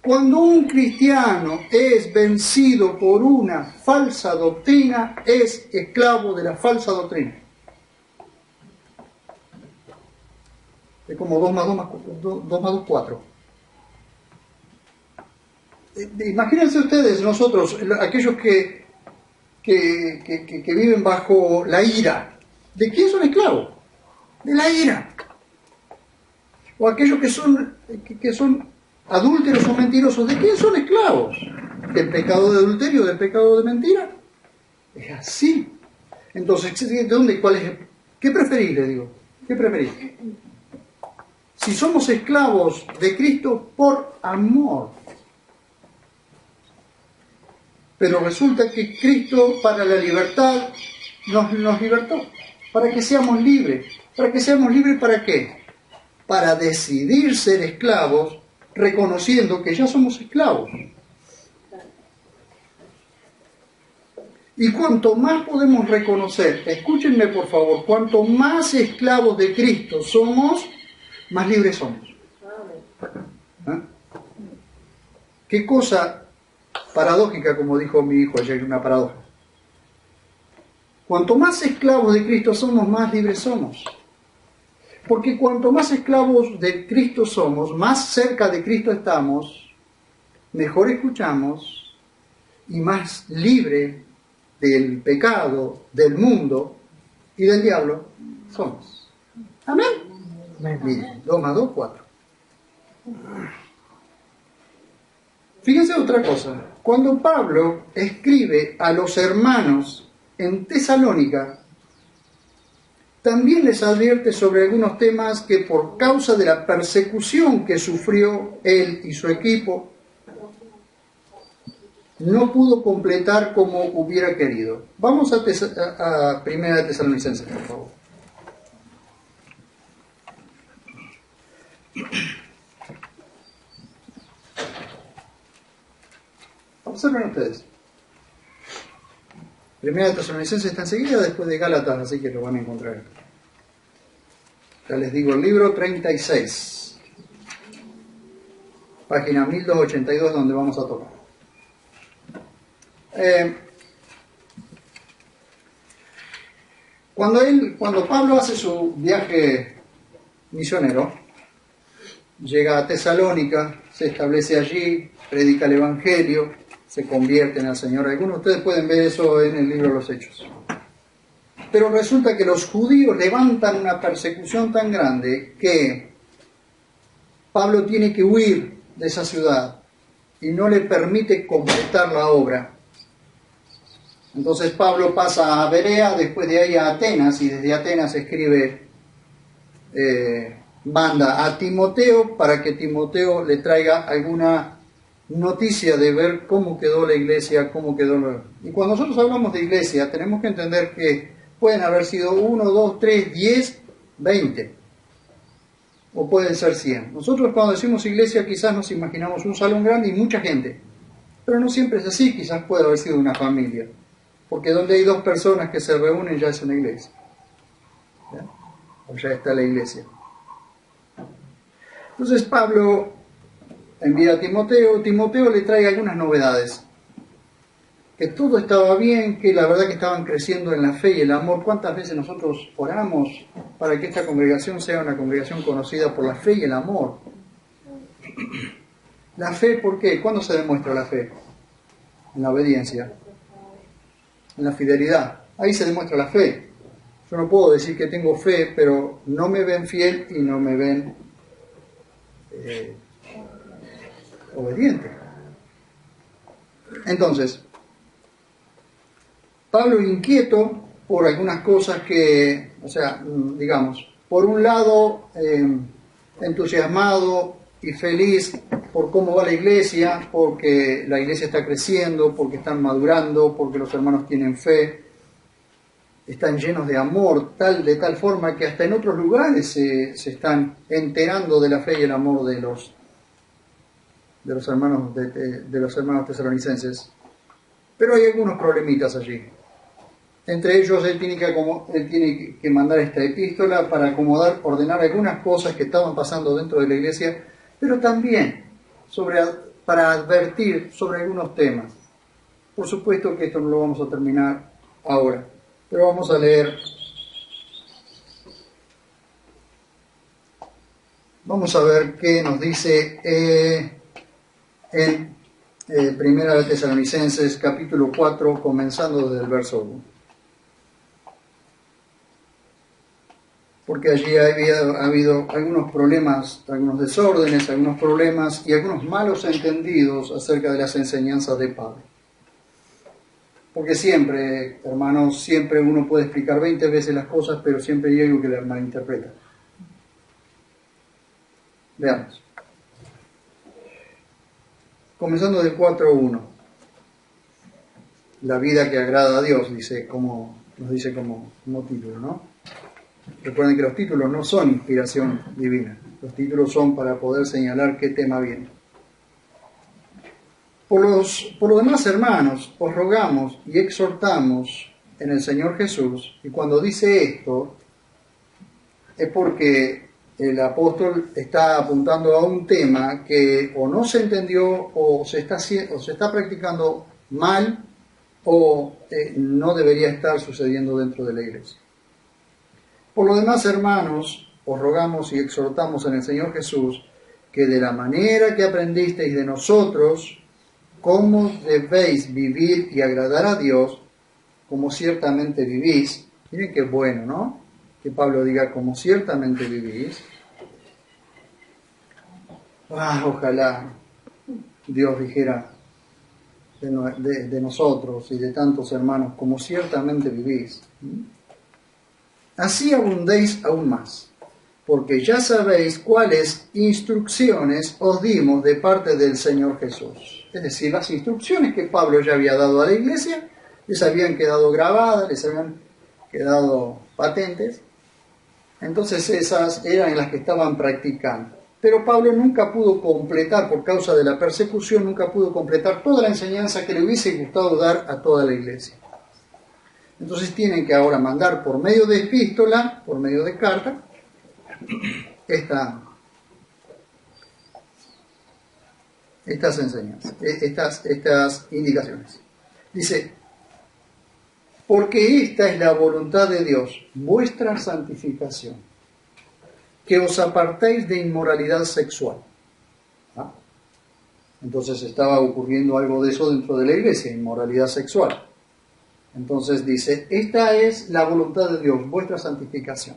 Cuando un cristiano es vencido por una falsa doctrina, es esclavo de la falsa doctrina. Es como 2 más 2, 4. Imagínense ustedes, nosotros, aquellos que viven bajo la ira. ¿De quién son esclavos? De la ira. O aquellos que son adúlteros o mentirosos, ¿de quién son esclavos? ¿Del pecado de adulterio, del pecado de mentira? Es así. Entonces, ¿de dónde? ¿Cuál es? ¿Qué preferís? Le digo. ¿Qué preferís? Si somos esclavos de Cristo por amor. Pero resulta que Cristo para la libertad nos libertó. Para que seamos libres. ¿Para que seamos libres para qué? Para decidir ser esclavos, reconociendo que ya somos esclavos. Y cuanto más podemos reconocer, escúchenme por favor, cuanto más esclavos de Cristo somos, más libres somos. ¿Ah? Qué cosa paradójica, como dijo mi hijo ayer, una paradoja. Cuanto más esclavos de Cristo somos, más libres somos. Porque cuanto más esclavos de Cristo somos, más cerca de Cristo estamos, mejor escuchamos y más libre del pecado, del mundo y del diablo somos. Amén. Miren, 2 más 2, 4. Fíjense otra cosa. Cuando Pablo escribe a los hermanos en Tesalónica, también les advierte sobre algunos temas que por causa de la persecución que sufrió él y su equipo, no pudo completar como hubiera querido. Vamos a Primera de Tesalonicenses, por favor. Observen ustedes. Primera de Tesalonicenses está enseguida después de Gálatas, así que lo van a encontrar. Ya les digo, el libro 36, página 1282, donde vamos a tocar. Cuando Pablo hace su viaje misionero, llega a Tesalónica, se establece allí, predica el Evangelio, se convierten al Señor. Algunos de ustedes pueden ver eso en el libro de los Hechos. Pero resulta que los judíos levantan una persecución tan grande que Pablo tiene que huir de esa ciudad y no le permite completar la obra. Entonces Pablo pasa a Berea, después de ahí a Atenas, y desde Atenas manda a Timoteo para que Timoteo le traiga alguna noticia de ver cómo quedó la iglesia, Y cuando nosotros hablamos de iglesia, tenemos que entender que pueden haber sido 1, 2, 3, 10, 20, o pueden ser 100. Nosotros cuando decimos iglesia quizás nos imaginamos un salón grande y mucha gente, pero no siempre es así, quizás puede haber sido una familia, porque donde hay 2 personas que se reúnen ya es una iglesia, ¿ya? O ya está la iglesia. Entonces Pablo envía a Timoteo le trae algunas novedades, que todo estaba bien, que la verdad que estaban creciendo en la fe y el amor. ¿Cuántas veces nosotros oramos para que esta congregación sea una congregación conocida por la fe y el amor? La fe, ¿por qué? ¿Cuándo se demuestra la fe? En la obediencia, en la fidelidad. Ahí se demuestra la fe. Yo no puedo decir que tengo fe, pero no me ven fiel y no me ven obediente. Entonces, Pablo inquieto por algunas cosas que, digamos, por un lado entusiasmado y feliz por cómo va la iglesia, porque la iglesia está creciendo, porque están madurando, porque los hermanos tienen fe, están llenos de amor, de tal forma que hasta en otros lugares se están enterando de la fe y el amor de los hermanos de los hermanos tesalonicenses. Pero hay algunos problemitas allí. Entre ellos, él tiene que mandar esta epístola para acomodar, ordenar algunas cosas que estaban pasando dentro de la iglesia, pero también para advertir sobre algunos temas. Por supuesto que esto no lo vamos a terminar ahora, pero vamos a leer. Vamos a ver qué nos dice en Primera de Tesalonicenses, capítulo 4, comenzando desde el verso 1. Porque allí ha habido algunos problemas, algunos desórdenes, algunos problemas y algunos malos entendidos acerca de las enseñanzas de Pablo. Porque siempre, hermanos, siempre uno puede explicar 20 veces las cosas, pero siempre hay algo que le malinterpreta. Veamos. Comenzando del 4.1. La vida que agrada a Dios, nos dice como título, ¿no? Recuerden que los títulos no son inspiración divina. Los títulos son para poder señalar qué tema viene. Por lo demás, hermanos, os rogamos y exhortamos en el Señor Jesús, y cuando dice esto, es porque el apóstol está apuntando a un tema que o no se entendió, o se está practicando mal, o no debería estar sucediendo dentro de la iglesia. Por lo demás, hermanos, os rogamos y exhortamos en el Señor Jesús, que de la manera que aprendisteis de nosotros, cómo debéis vivir y agradar a Dios, como ciertamente vivís. Miren qué bueno, ¿no? Que Pablo diga, como ciertamente vivís. Ojalá Dios dijera de nosotros y de tantos hermanos, como ciertamente vivís. Así abundéis aún más, porque ya sabéis cuáles instrucciones os dimos de parte del Señor Jesús. Es decir, las instrucciones que Pablo ya había dado a la iglesia, les habían quedado grabadas, les habían quedado patentes. Entonces esas eran las que estaban practicando. Pero Pablo nunca pudo completar, por causa de la persecución, nunca pudo completar toda la enseñanza que le hubiese gustado dar a toda la iglesia. Entonces tienen que ahora mandar por medio de epístola, por medio de carta, estas enseñanzas, estas indicaciones. Dice, porque esta es la voluntad de Dios, vuestra santificación, que os apartéis de inmoralidad sexual. ¿Ah? Entonces estaba ocurriendo algo de eso dentro de la iglesia, inmoralidad sexual. Entonces dice, esta es la voluntad de Dios, vuestra santificación.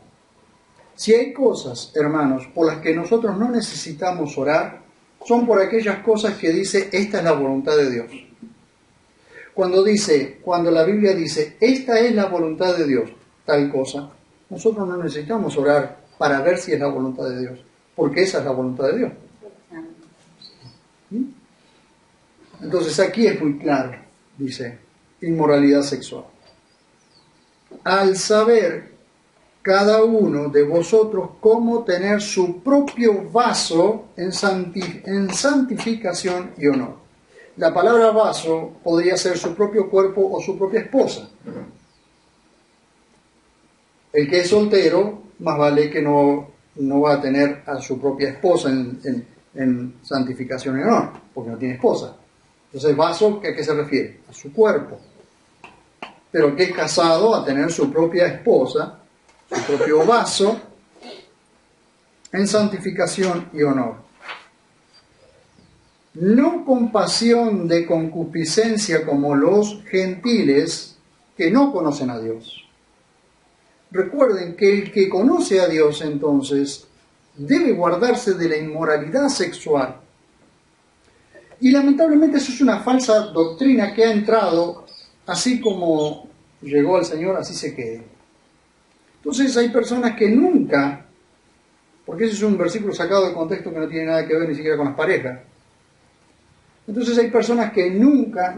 Si hay cosas, hermanos, por las que nosotros no necesitamos orar, son por aquellas cosas que dice, esta es la voluntad de Dios. Cuando la Biblia dice, esta es la voluntad de Dios, tal cosa, nosotros no necesitamos orar para ver si es la voluntad de Dios, porque esa es la voluntad de Dios. Entonces aquí es muy claro, dice, inmoralidad sexual. Al saber cada uno de vosotros cómo tener su propio vaso en santificación y honor. La palabra vaso podría ser su propio cuerpo o su propia esposa. El que es soltero, más vale que no va a tener a su propia esposa en santificación y honor, porque no tiene esposa. Entonces, vaso, ¿a qué se refiere? A su cuerpo. Pero que es casado, a tener su propia esposa, su propio vaso, en santificación y honor. No con pasión de concupiscencia como los gentiles que no conocen a Dios. Recuerden que el que conoce a Dios, entonces, debe guardarse de la inmoralidad sexual. Y lamentablemente eso es una falsa doctrina que ha entrado, así como llegó al Señor, así se quede. Entonces hay personas que nunca, porque ese es un versículo sacado de contexto que no tiene nada que ver ni siquiera con las parejas. Entonces hay personas que nunca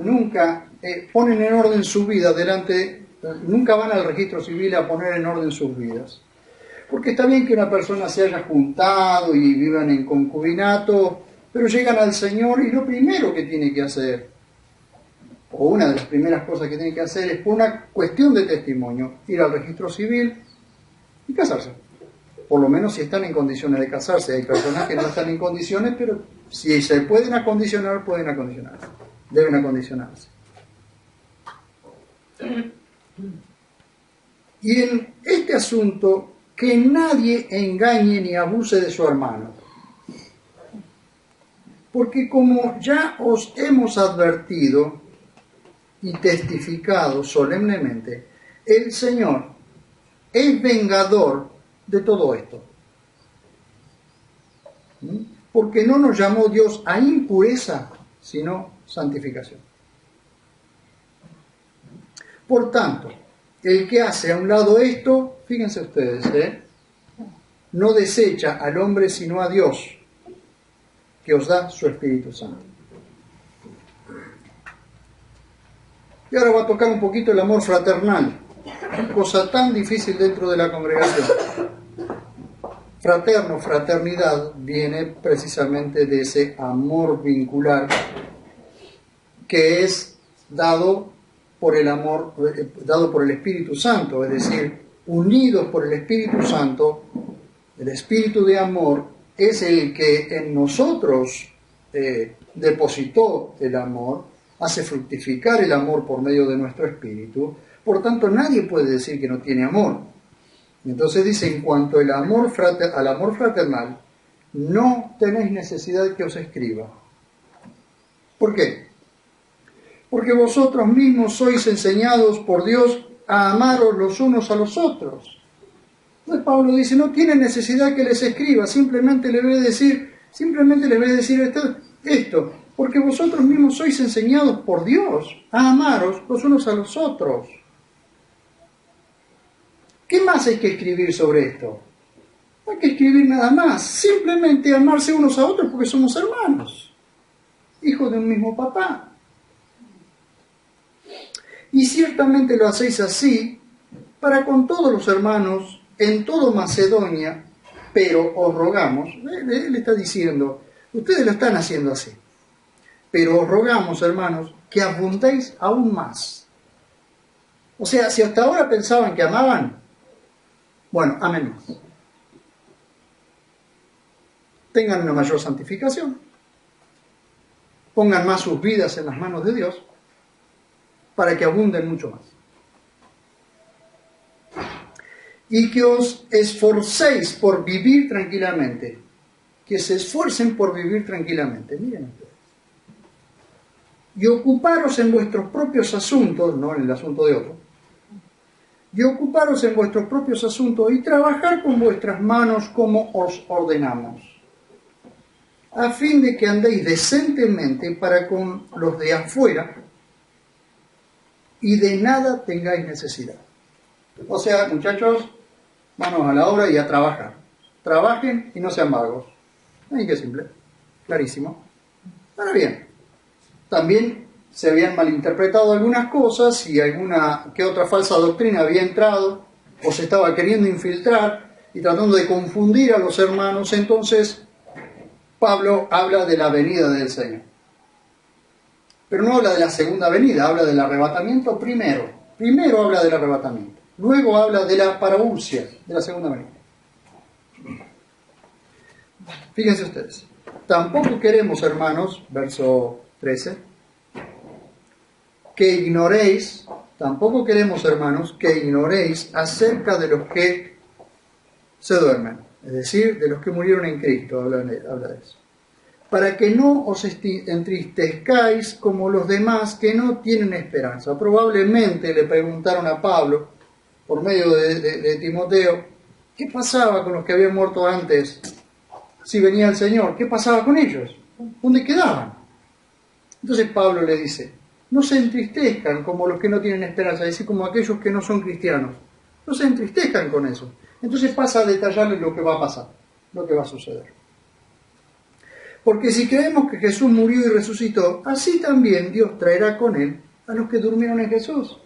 ponen en orden su vida delante Nunca van al registro civil a poner en orden sus vidas. Porque está bien que una persona se haya juntado y vivan en concubinato, pero llegan al Señor y lo primero que tiene que hacer, o una de las primeras cosas que tiene que hacer, es por una cuestión de testimonio, ir al registro civil y casarse. Por lo menos si están en condiciones de casarse. Hay personas que no están en condiciones, pero si se pueden acondicionar, pueden acondicionarse. Deben acondicionarse. Y en este asunto, que nadie engañe ni abuse de su hermano. Porque como ya os hemos advertido y testificado solemnemente, el Señor es vengador de todo esto. Porque no nos llamó Dios a impureza, sino santificación. Por tanto, el que hace a un lado esto, fíjense ustedes, no desecha al hombre sino a Dios, que os da su Espíritu Santo. Y ahora va a tocar un poquito el amor fraternal, cosa tan difícil dentro de la congregación. Fraterno, fraternidad, viene precisamente de ese amor vincular que es dado por el amor, dado por el Espíritu Santo, es decir, unidos por el Espíritu Santo. El espíritu de amor es el que en nosotros depositó el amor, hace fructificar el amor por medio de nuestro espíritu. Por tanto, nadie puede decir que no tiene amor. Entonces dice, en cuanto al amor fraternal, no tenéis necesidad que os escriba. ¿Por qué? Porque vosotros mismos sois enseñados por Dios a amaros los unos a los otros. Entonces Pablo dice, no tiene necesidad que les escriba, simplemente les voy a decir esto, porque vosotros mismos sois enseñados por Dios a amaros los unos a los otros. ¿Qué más hay que escribir sobre esto? No hay que escribir nada más, simplemente amarse unos a otros porque somos hermanos, hijos de un mismo papá. Y ciertamente lo hacéis así para con todos los hermanos en todo Macedonia, pero os rogamos, él está diciendo, ustedes lo están haciendo así, pero os rogamos, hermanos, que abundéis aún más. O sea, si hasta ahora pensaban que amaban, bueno, amen más. Tengan una mayor santificación, pongan más sus vidas en las manos de Dios, para que abunden mucho más. Y que os esforcéis por vivir tranquilamente. Que se esfuercen por vivir tranquilamente. Miren ustedes. Y ocuparos en vuestros propios asuntos, no en el asunto de otro. Y ocuparos en vuestros propios asuntos y trabajar con vuestras manos como os ordenamos. A fin de que andéis decentemente para con los de afuera y de nada tengáis necesidad. O sea, muchachos, manos a la obra y a trabajar. Trabajen y no sean vagos. Ay, qué simple, clarísimo. Ahora bien, también se habían malinterpretado algunas cosas y alguna que otra falsa doctrina había entrado o se estaba queriendo infiltrar y tratando de confundir a los hermanos. Entonces, Pablo habla de la venida del Señor. Pero no habla de la segunda venida, habla del arrebatamiento primero. Primero habla del arrebatamiento. Luego habla de la parousia, de la segunda venida. Fíjense ustedes. Tampoco queremos, hermanos, verso 13, tampoco queremos, hermanos, que ignoréis acerca de los que se duermen. Es decir, de los que murieron en Cristo, habla de eso. Para que no os entristezcáis como los demás que no tienen esperanza. Probablemente le preguntaron a Pablo, por medio de Timoteo, ¿qué pasaba con los que habían muerto antes? Si venía el Señor, ¿qué pasaba con ellos? ¿Dónde quedaban? Entonces Pablo le dice, no se entristezcan como los que no tienen esperanza, es decir, como aquellos que no son cristianos. No se entristezcan con eso. Entonces pasa a detallarles lo que va a pasar, lo que va a suceder. Porque si creemos que Jesús murió y resucitó, así también Dios traerá con él a los que durmieron en Jesús.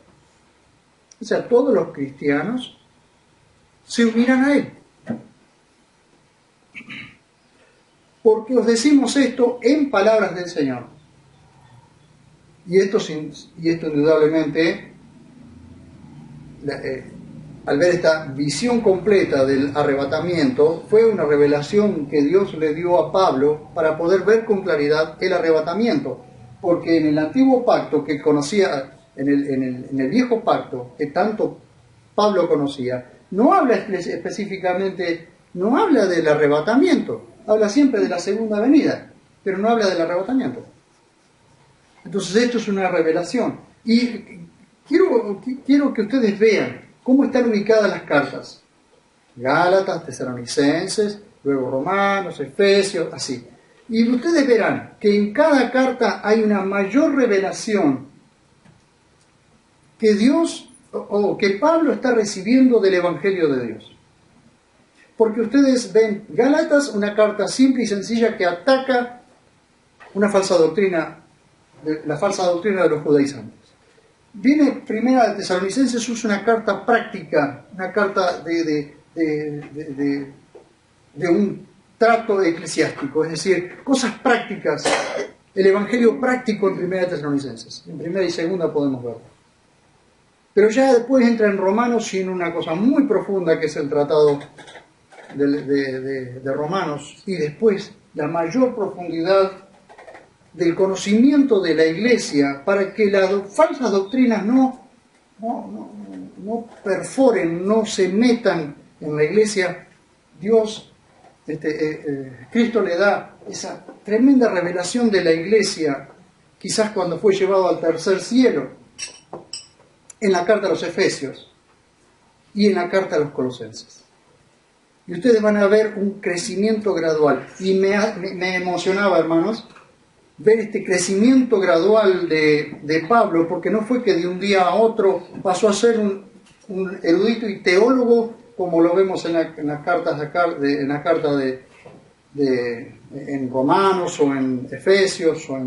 o sea, todos los cristianos, se unieran a Él. Porque os decimos esto en palabras del Señor. Y esto indudablemente, al ver esta visión completa del arrebatamiento, fue una revelación que Dios le dio a Pablo para poder ver con claridad el arrebatamiento. Porque en el antiguo pacto que conocía, en el viejo pacto que tanto Pablo conocía, no habla específicamente, no habla del arrebatamiento, habla siempre de la segunda venida, pero no habla del arrebatamiento. Entonces esto es una revelación. Y quiero que ustedes vean cómo están ubicadas las cartas. Gálatas, Tesalonicenses, luego Romanos, Efesios, así. Y ustedes verán que en cada carta hay una mayor revelación que Dios o que Pablo está recibiendo del Evangelio de Dios. Porque ustedes ven Gálatas, una carta simple y sencilla que ataca una falsa doctrina, la falsa doctrina de los judaizantes. Viene Primera de Tesalonicenses, es una carta práctica, una carta de un trato eclesiástico, es decir, cosas prácticas, el Evangelio práctico en Primera de Tesalonicenses. En Primera y Segunda podemos verlo. Pero ya después entra en Romanos y en una cosa muy profunda que es el tratado de Romanos, y después la mayor profundidad del conocimiento de la Iglesia para que las falsas doctrinas no perforen, no se metan en la Iglesia. Cristo le da esa tremenda revelación de la Iglesia, quizás cuando fue llevado al tercer cielo, en la carta a los Efesios y en la carta a los Colosenses. Y ustedes van a ver un crecimiento gradual. Y me emocionaba, hermanos, ver este crecimiento gradual de Pablo, porque no fue que de un día a otro pasó a ser un erudito y teólogo, como lo vemos en las cartas en Romanos o en Efesios o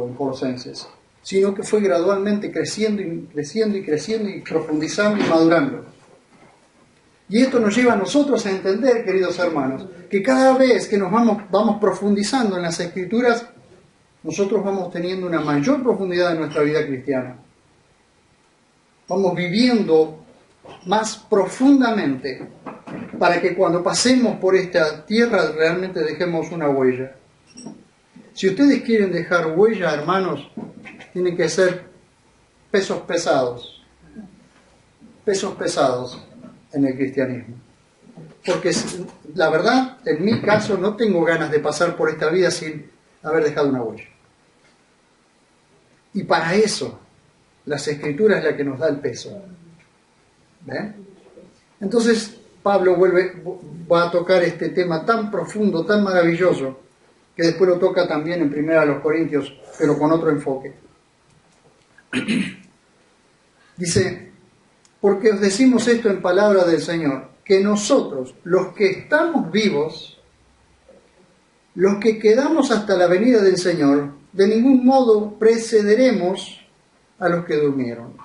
en Colosenses, sino que fue gradualmente creciendo y profundizando y madurando. Y esto nos lleva a nosotros a entender, queridos hermanos, que cada vez que nos vamos profundizando en las Escrituras, nosotros vamos teniendo una mayor profundidad en nuestra vida cristiana. Vamos viviendo más profundamente para que cuando pasemos por esta tierra realmente dejemos una huella. Si ustedes quieren dejar huella, hermanos, tienen que ser pesos pesados en el cristianismo. Porque la verdad, en mi caso, no tengo ganas de pasar por esta vida sin haber dejado una huella. Y para eso, las Escrituras es la que nos da el peso. ¿Ven? Entonces, Pablo va a tocar este tema tan profundo, tan maravilloso, que después lo toca también en 1 Corintios, pero con otro enfoque. Dice, porque os decimos esto en palabra del Señor, que nosotros, los que estamos vivos, los que quedamos hasta la venida del Señor, de ningún modo precederemos a los que durmieron.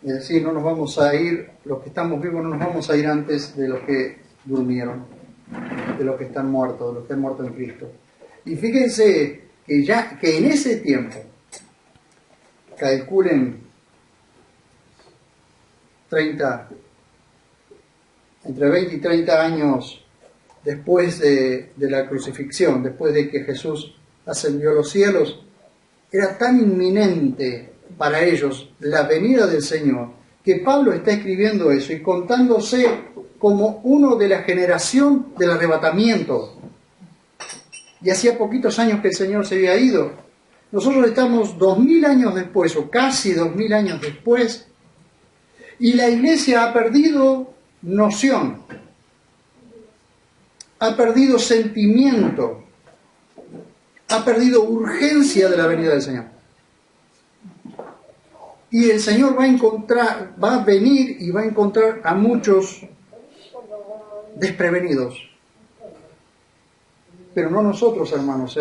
Es decir, no nos vamos a ir, los que estamos vivos no nos vamos a ir antes de los que durmieron, de los que están muertos, de los que han muerto en Cristo. Y fíjense que en ese tiempo, calculen entre 20 y 30 años después de la crucifixión, después de que Jesús ascendió a los cielos, era tan inminente para ellos la venida del Señor, que Pablo está escribiendo eso y contándose como uno de la generación del arrebatamiento. Y hacía poquitos años que el Señor se había ido. Nosotros estamos 2000 años después, o casi 2000 años después, y la Iglesia ha perdido noción, ha perdido sentimiento, ha perdido urgencia de la venida del Señor. Y el Señor va a venir y va a encontrar a muchos desprevenidos. Pero no nosotros, hermanos,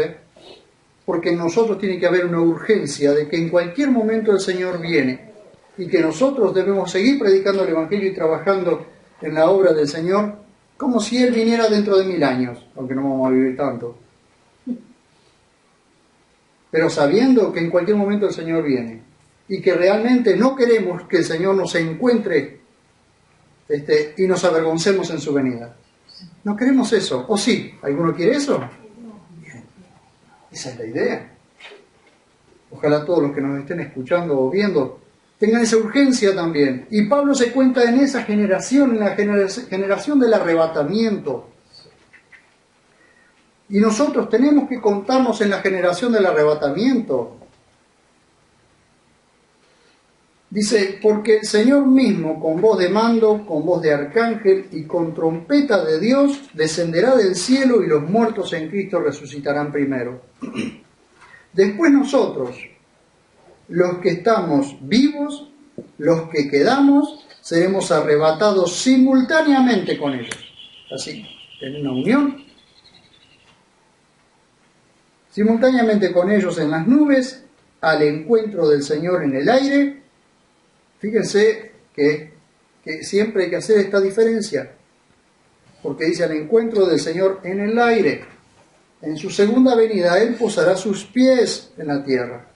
porque en nosotros tiene que haber una urgencia de que en cualquier momento el Señor viene. y que nosotros debemos seguir predicando el Evangelio y trabajando en la obra del Señor como si Él viniera dentro de 1000 años, aunque no vamos a vivir tanto. Pero sabiendo que en cualquier momento el Señor viene y que realmente no queremos que el Señor nos encuentre y nos avergoncemos en su venida. No queremos eso. ¿O sí? ¿Alguno quiere eso? Bien. Esa es la idea. Ojalá todos los que nos estén escuchando o viendo tengan esa urgencia también. Y Pablo se cuenta en esa generación, en la generación del arrebatamiento. Y nosotros tenemos que contarnos en la generación del arrebatamiento. Dice, porque el Señor mismo, con voz de mando, con voz de arcángel y con trompeta de Dios, descenderá del cielo y los muertos en Cristo resucitarán primero. Después nosotros, los que estamos vivos, los que quedamos, seremos arrebatados simultáneamente con ellos. Así, en una unión. Simultáneamente con ellos en las nubes, al encuentro del Señor en el aire. Fíjense que siempre hay que hacer esta diferencia, porque dice al encuentro del Señor en el aire. En su segunda venida Él posará sus pies en la tierra,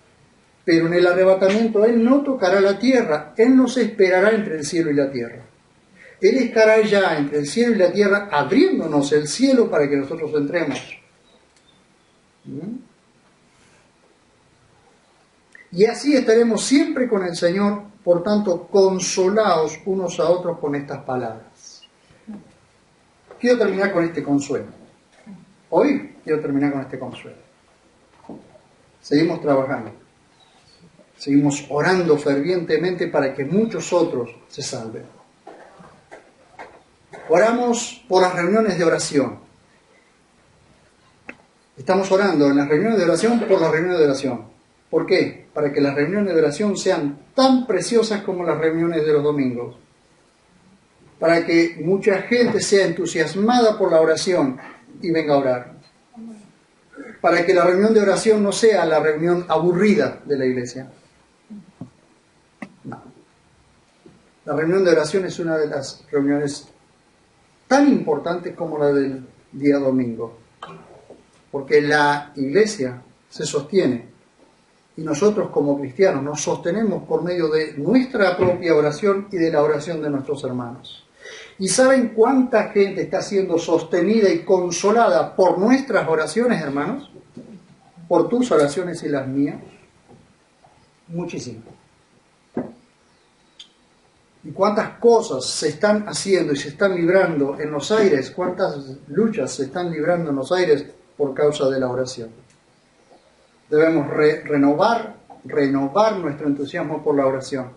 pero en el arrebatamiento Él no tocará la tierra, Él nos esperará entre el cielo y la tierra. Él estará ya entre el cielo y la tierra, abriéndonos el cielo para que nosotros entremos. Y así estaremos siempre con el Señor, por tanto, consolaos unos a otros con estas palabras. Quiero terminar con este consuelo. Hoy quiero terminar con este consuelo. Seguimos trabajando. Seguimos orando fervientemente para que muchos otros se salven. Oramos por las reuniones de oración. Estamos orando en las reuniones de oración por las reuniones de oración. ¿Por qué? Para que las reuniones de oración sean tan preciosas como las reuniones de los domingos. Para que mucha gente sea entusiasmada por la oración y venga a orar. Para que la reunión de oración no sea la reunión aburrida de la iglesia. No. La reunión de oración es una de las reuniones tan importantes como la del día domingo. Porque la iglesia se sostiene. Y nosotros como cristianos nos sostenemos por medio de nuestra propia oración y de la oración de nuestros hermanos. ¿Y saben cuánta gente está siendo sostenida y consolada por nuestras oraciones, hermanos? Por tus oraciones y las mías. Muchísimo. ¿Y cuántas cosas se están haciendo y se están librando en los aires? ¿Cuántas luchas se están librando en los aires por causa de la oración? Debemos renovar nuestro entusiasmo por la oración.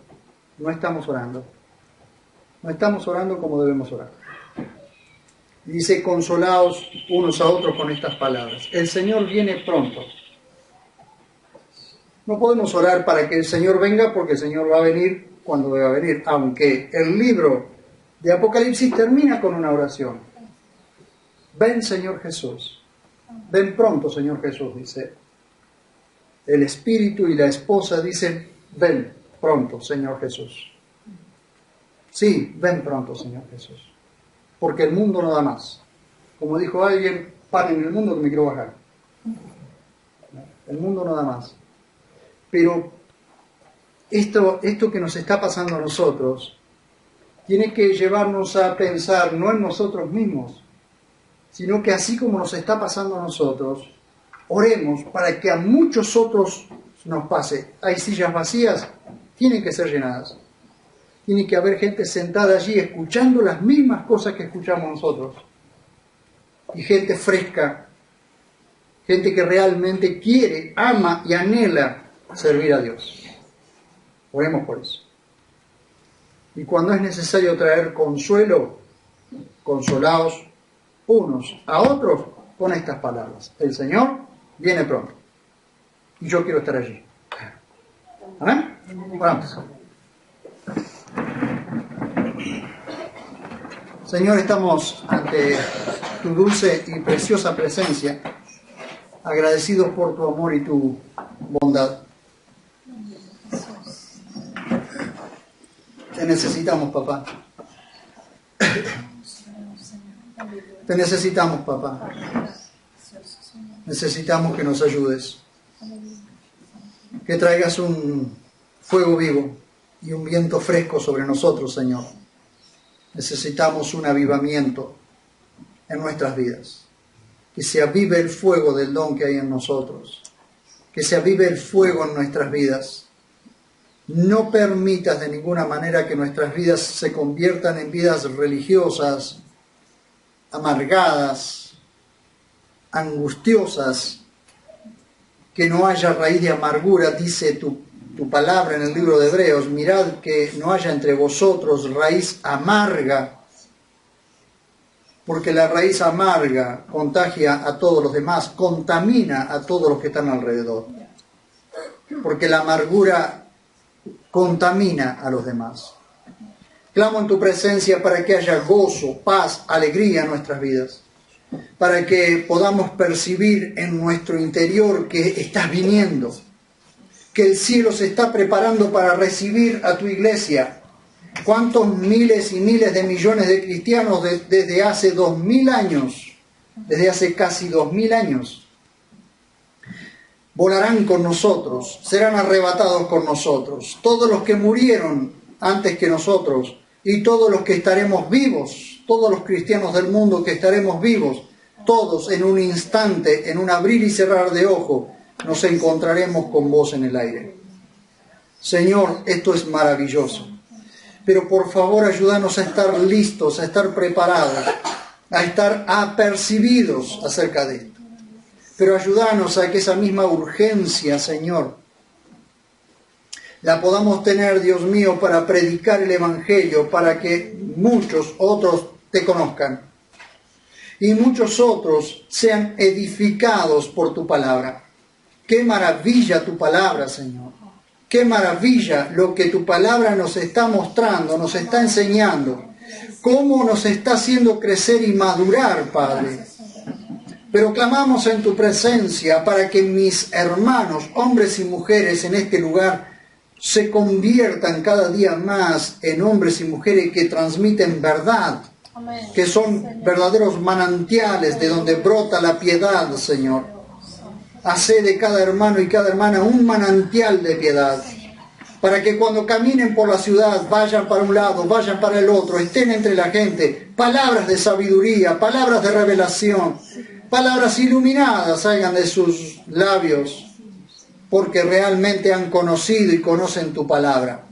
No estamos orando. No estamos orando como debemos orar. Dice, consolaos unos a otros con estas palabras. El Señor viene pronto. No podemos orar para que el Señor venga porque el Señor va a venir cuando deba venir. Aunque el libro de Apocalipsis termina con una oración. Ven, Señor Jesús. Ven pronto, Señor Jesús, dice. El espíritu y la esposa dicen, ven pronto, Señor Jesús. Sí, ven pronto, Señor Jesús. Porque el mundo no da más. Como dijo alguien, paren el mundo que me quiero bajar. El mundo no da más. Pero esto que nos está pasando a nosotros tiene que llevarnos a pensar no en nosotros mismos, sino que así como nos está pasando a nosotros, oremos para que a muchos otros nos pase. Hay sillas vacías, tienen que ser llenadas. Tiene que haber gente sentada allí escuchando las mismas cosas que escuchamos nosotros. Y gente fresca, gente que realmente quiere, ama y anhela servir a Dios. Oremos por eso. Y cuando es necesario traer consuelo, consolaos unos a otros con estas palabras. El Señor viene pronto. Y yo quiero estar allí. ¿Amén? Oramos. Señor, estamos ante tu dulce y preciosa presencia, agradecidos por tu amor y tu bondad. necesitamos, papá. Te necesitamos, papá. Necesitamos que nos ayudes. Que traigas un fuego vivo y un viento fresco sobre nosotros, Señor. Necesitamos un avivamiento en nuestras vidas. Que se avive el fuego del don que hay en nosotros. Que se avive el fuego en nuestras vidas. No permitas de ninguna manera que nuestras vidas se conviertan en vidas religiosas, amargadas, angustiosas, que no haya raíz de amargura, dice tu palabra en el libro de Hebreos. Mirad que no haya entre vosotros raíz amarga, porque la raíz amarga contagia a todos los demás, contamina a todos los que están alrededor, porque la amargura contamina a los demás. Clamo en tu presencia para que haya gozo, paz, alegría en nuestras vidas, para que podamos percibir en nuestro interior que estás viniendo, que el cielo se está preparando para recibir a tu iglesia. ¿Cuántos miles y miles de millones de cristianos desde hace 2000 años, desde hace casi 2000 años, volarán con nosotros, serán arrebatados con nosotros? Todos los que murieron antes que nosotros y todos los que estaremos vivos, todos los cristianos del mundo que estaremos vivos, todos en un instante, en un abrir y cerrar de ojo, nos encontraremos con vos en el aire. Señor, esto es maravilloso. Pero por favor ayúdanos a estar listos, a estar preparados, a estar apercibidos acerca de esto. Pero ayúdanos a que esa misma urgencia, Señor, la podamos tener, Dios mío, para predicar el Evangelio, para que muchos otros te conozcan y muchos otros sean edificados por tu palabra. ¡Qué maravilla tu palabra, Señor! ¡Qué maravilla lo que tu palabra nos está mostrando, nos está enseñando! ¡Cómo nos está haciendo crecer y madurar, Padre! Pero clamamos en tu presencia para que mis hermanos, hombres y mujeres en este lugar, se conviertan cada día más en hombres y mujeres que transmiten verdad, que son verdaderos manantiales de donde brota la piedad, Señor. Hacé de cada hermano y cada hermana un manantial de piedad, para que cuando caminen por la ciudad, vayan para un lado, vayan para el otro, estén entre la gente, palabras de sabiduría, palabras de revelación, palabras iluminadas salgan de sus labios, porque realmente han conocido y conocen tu palabra,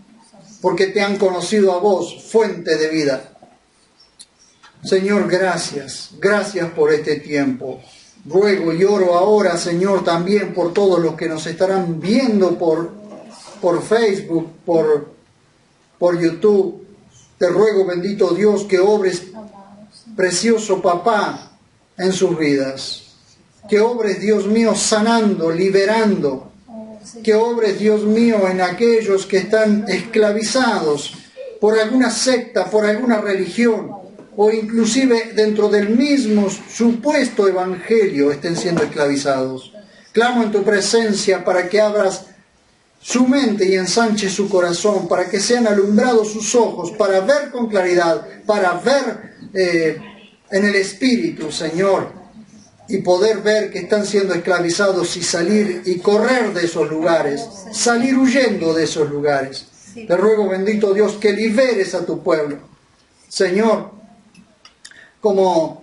porque te han conocido a vos, fuente de vida. Señor, gracias, gracias por este tiempo. Ruego y oro ahora, Señor, también por todos los que nos estarán viendo por Facebook, por YouTube. Te ruego, bendito Dios, que obres, precioso Papá, en sus vidas. Que obres, Dios mío, sanando, liberando. Que obres, Dios mío, en aquellos que están esclavizados por alguna secta, por alguna religión, o inclusive dentro del mismo supuesto evangelio estén siendo esclavizados. Clamo en tu presencia para que abras su mente y ensanche su corazón, para que sean alumbrados sus ojos, para ver con claridad, para ver en el Espíritu, Señor, y poder ver que están siendo esclavizados y salir y correr de esos lugares, salir huyendo de esos lugares. Te ruego, bendito Dios, que liberes a tu pueblo. Señor, como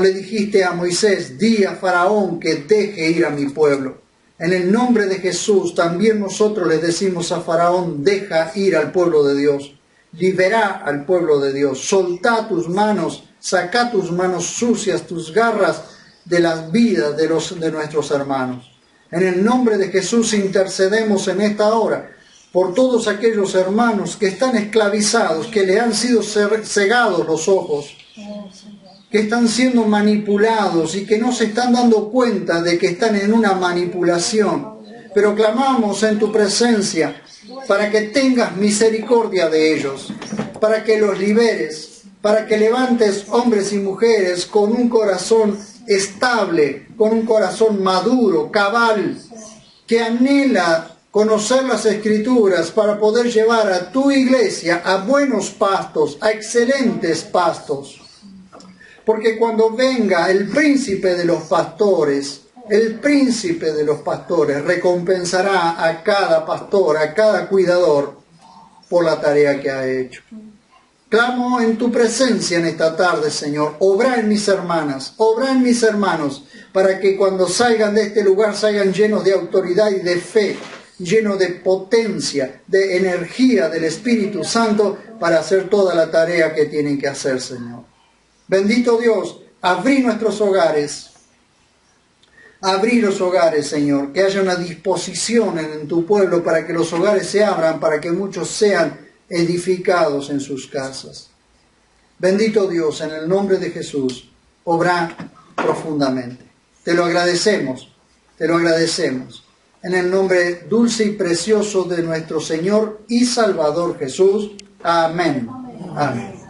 le dijiste a Moisés, di a Faraón que deje ir a mi pueblo. En el nombre de Jesús, también nosotros le decimos a Faraón, deja ir al pueblo de Dios. Libera al pueblo de Dios. Soltá tus manos, saca tus manos sucias, tus garras de las vidas de nuestros hermanos. En el nombre de Jesús intercedemos en esta hora por todos aquellos hermanos que están esclavizados, que le han sido cegados los ojos, que están siendo manipulados y que no se están dando cuenta de que están en una manipulación. Pero clamamos en tu presencia para que tengas misericordia de ellos, para que los liberes, para que levantes hombres y mujeres con un corazón estable, con un corazón maduro, cabal, que anhela conocer las Escrituras para poder llevar a tu iglesia a buenos pastos, a excelentes pastos. Porque cuando venga el príncipe de los pastores, recompensará a cada pastor, a cada cuidador, por la tarea que ha hecho. Clamo en tu presencia en esta tarde, Señor. Obra en mis hermanas, obra en mis hermanos, para que cuando salgan de este lugar salgan llenos de autoridad y de fe, llenos de potencia, de energía del Espíritu Santo para hacer toda la tarea que tienen que hacer, Señor. Bendito Dios, abrí nuestros hogares. Abrí los hogares, Señor, que haya una disposición en tu pueblo para que los hogares se abran, para que muchos sean edificados en sus casas. Bendito Dios, en el nombre de Jesús, obra profundamente. Te lo agradecemos, en el nombre dulce y precioso de nuestro Señor y Salvador Jesús. Amén. Amén.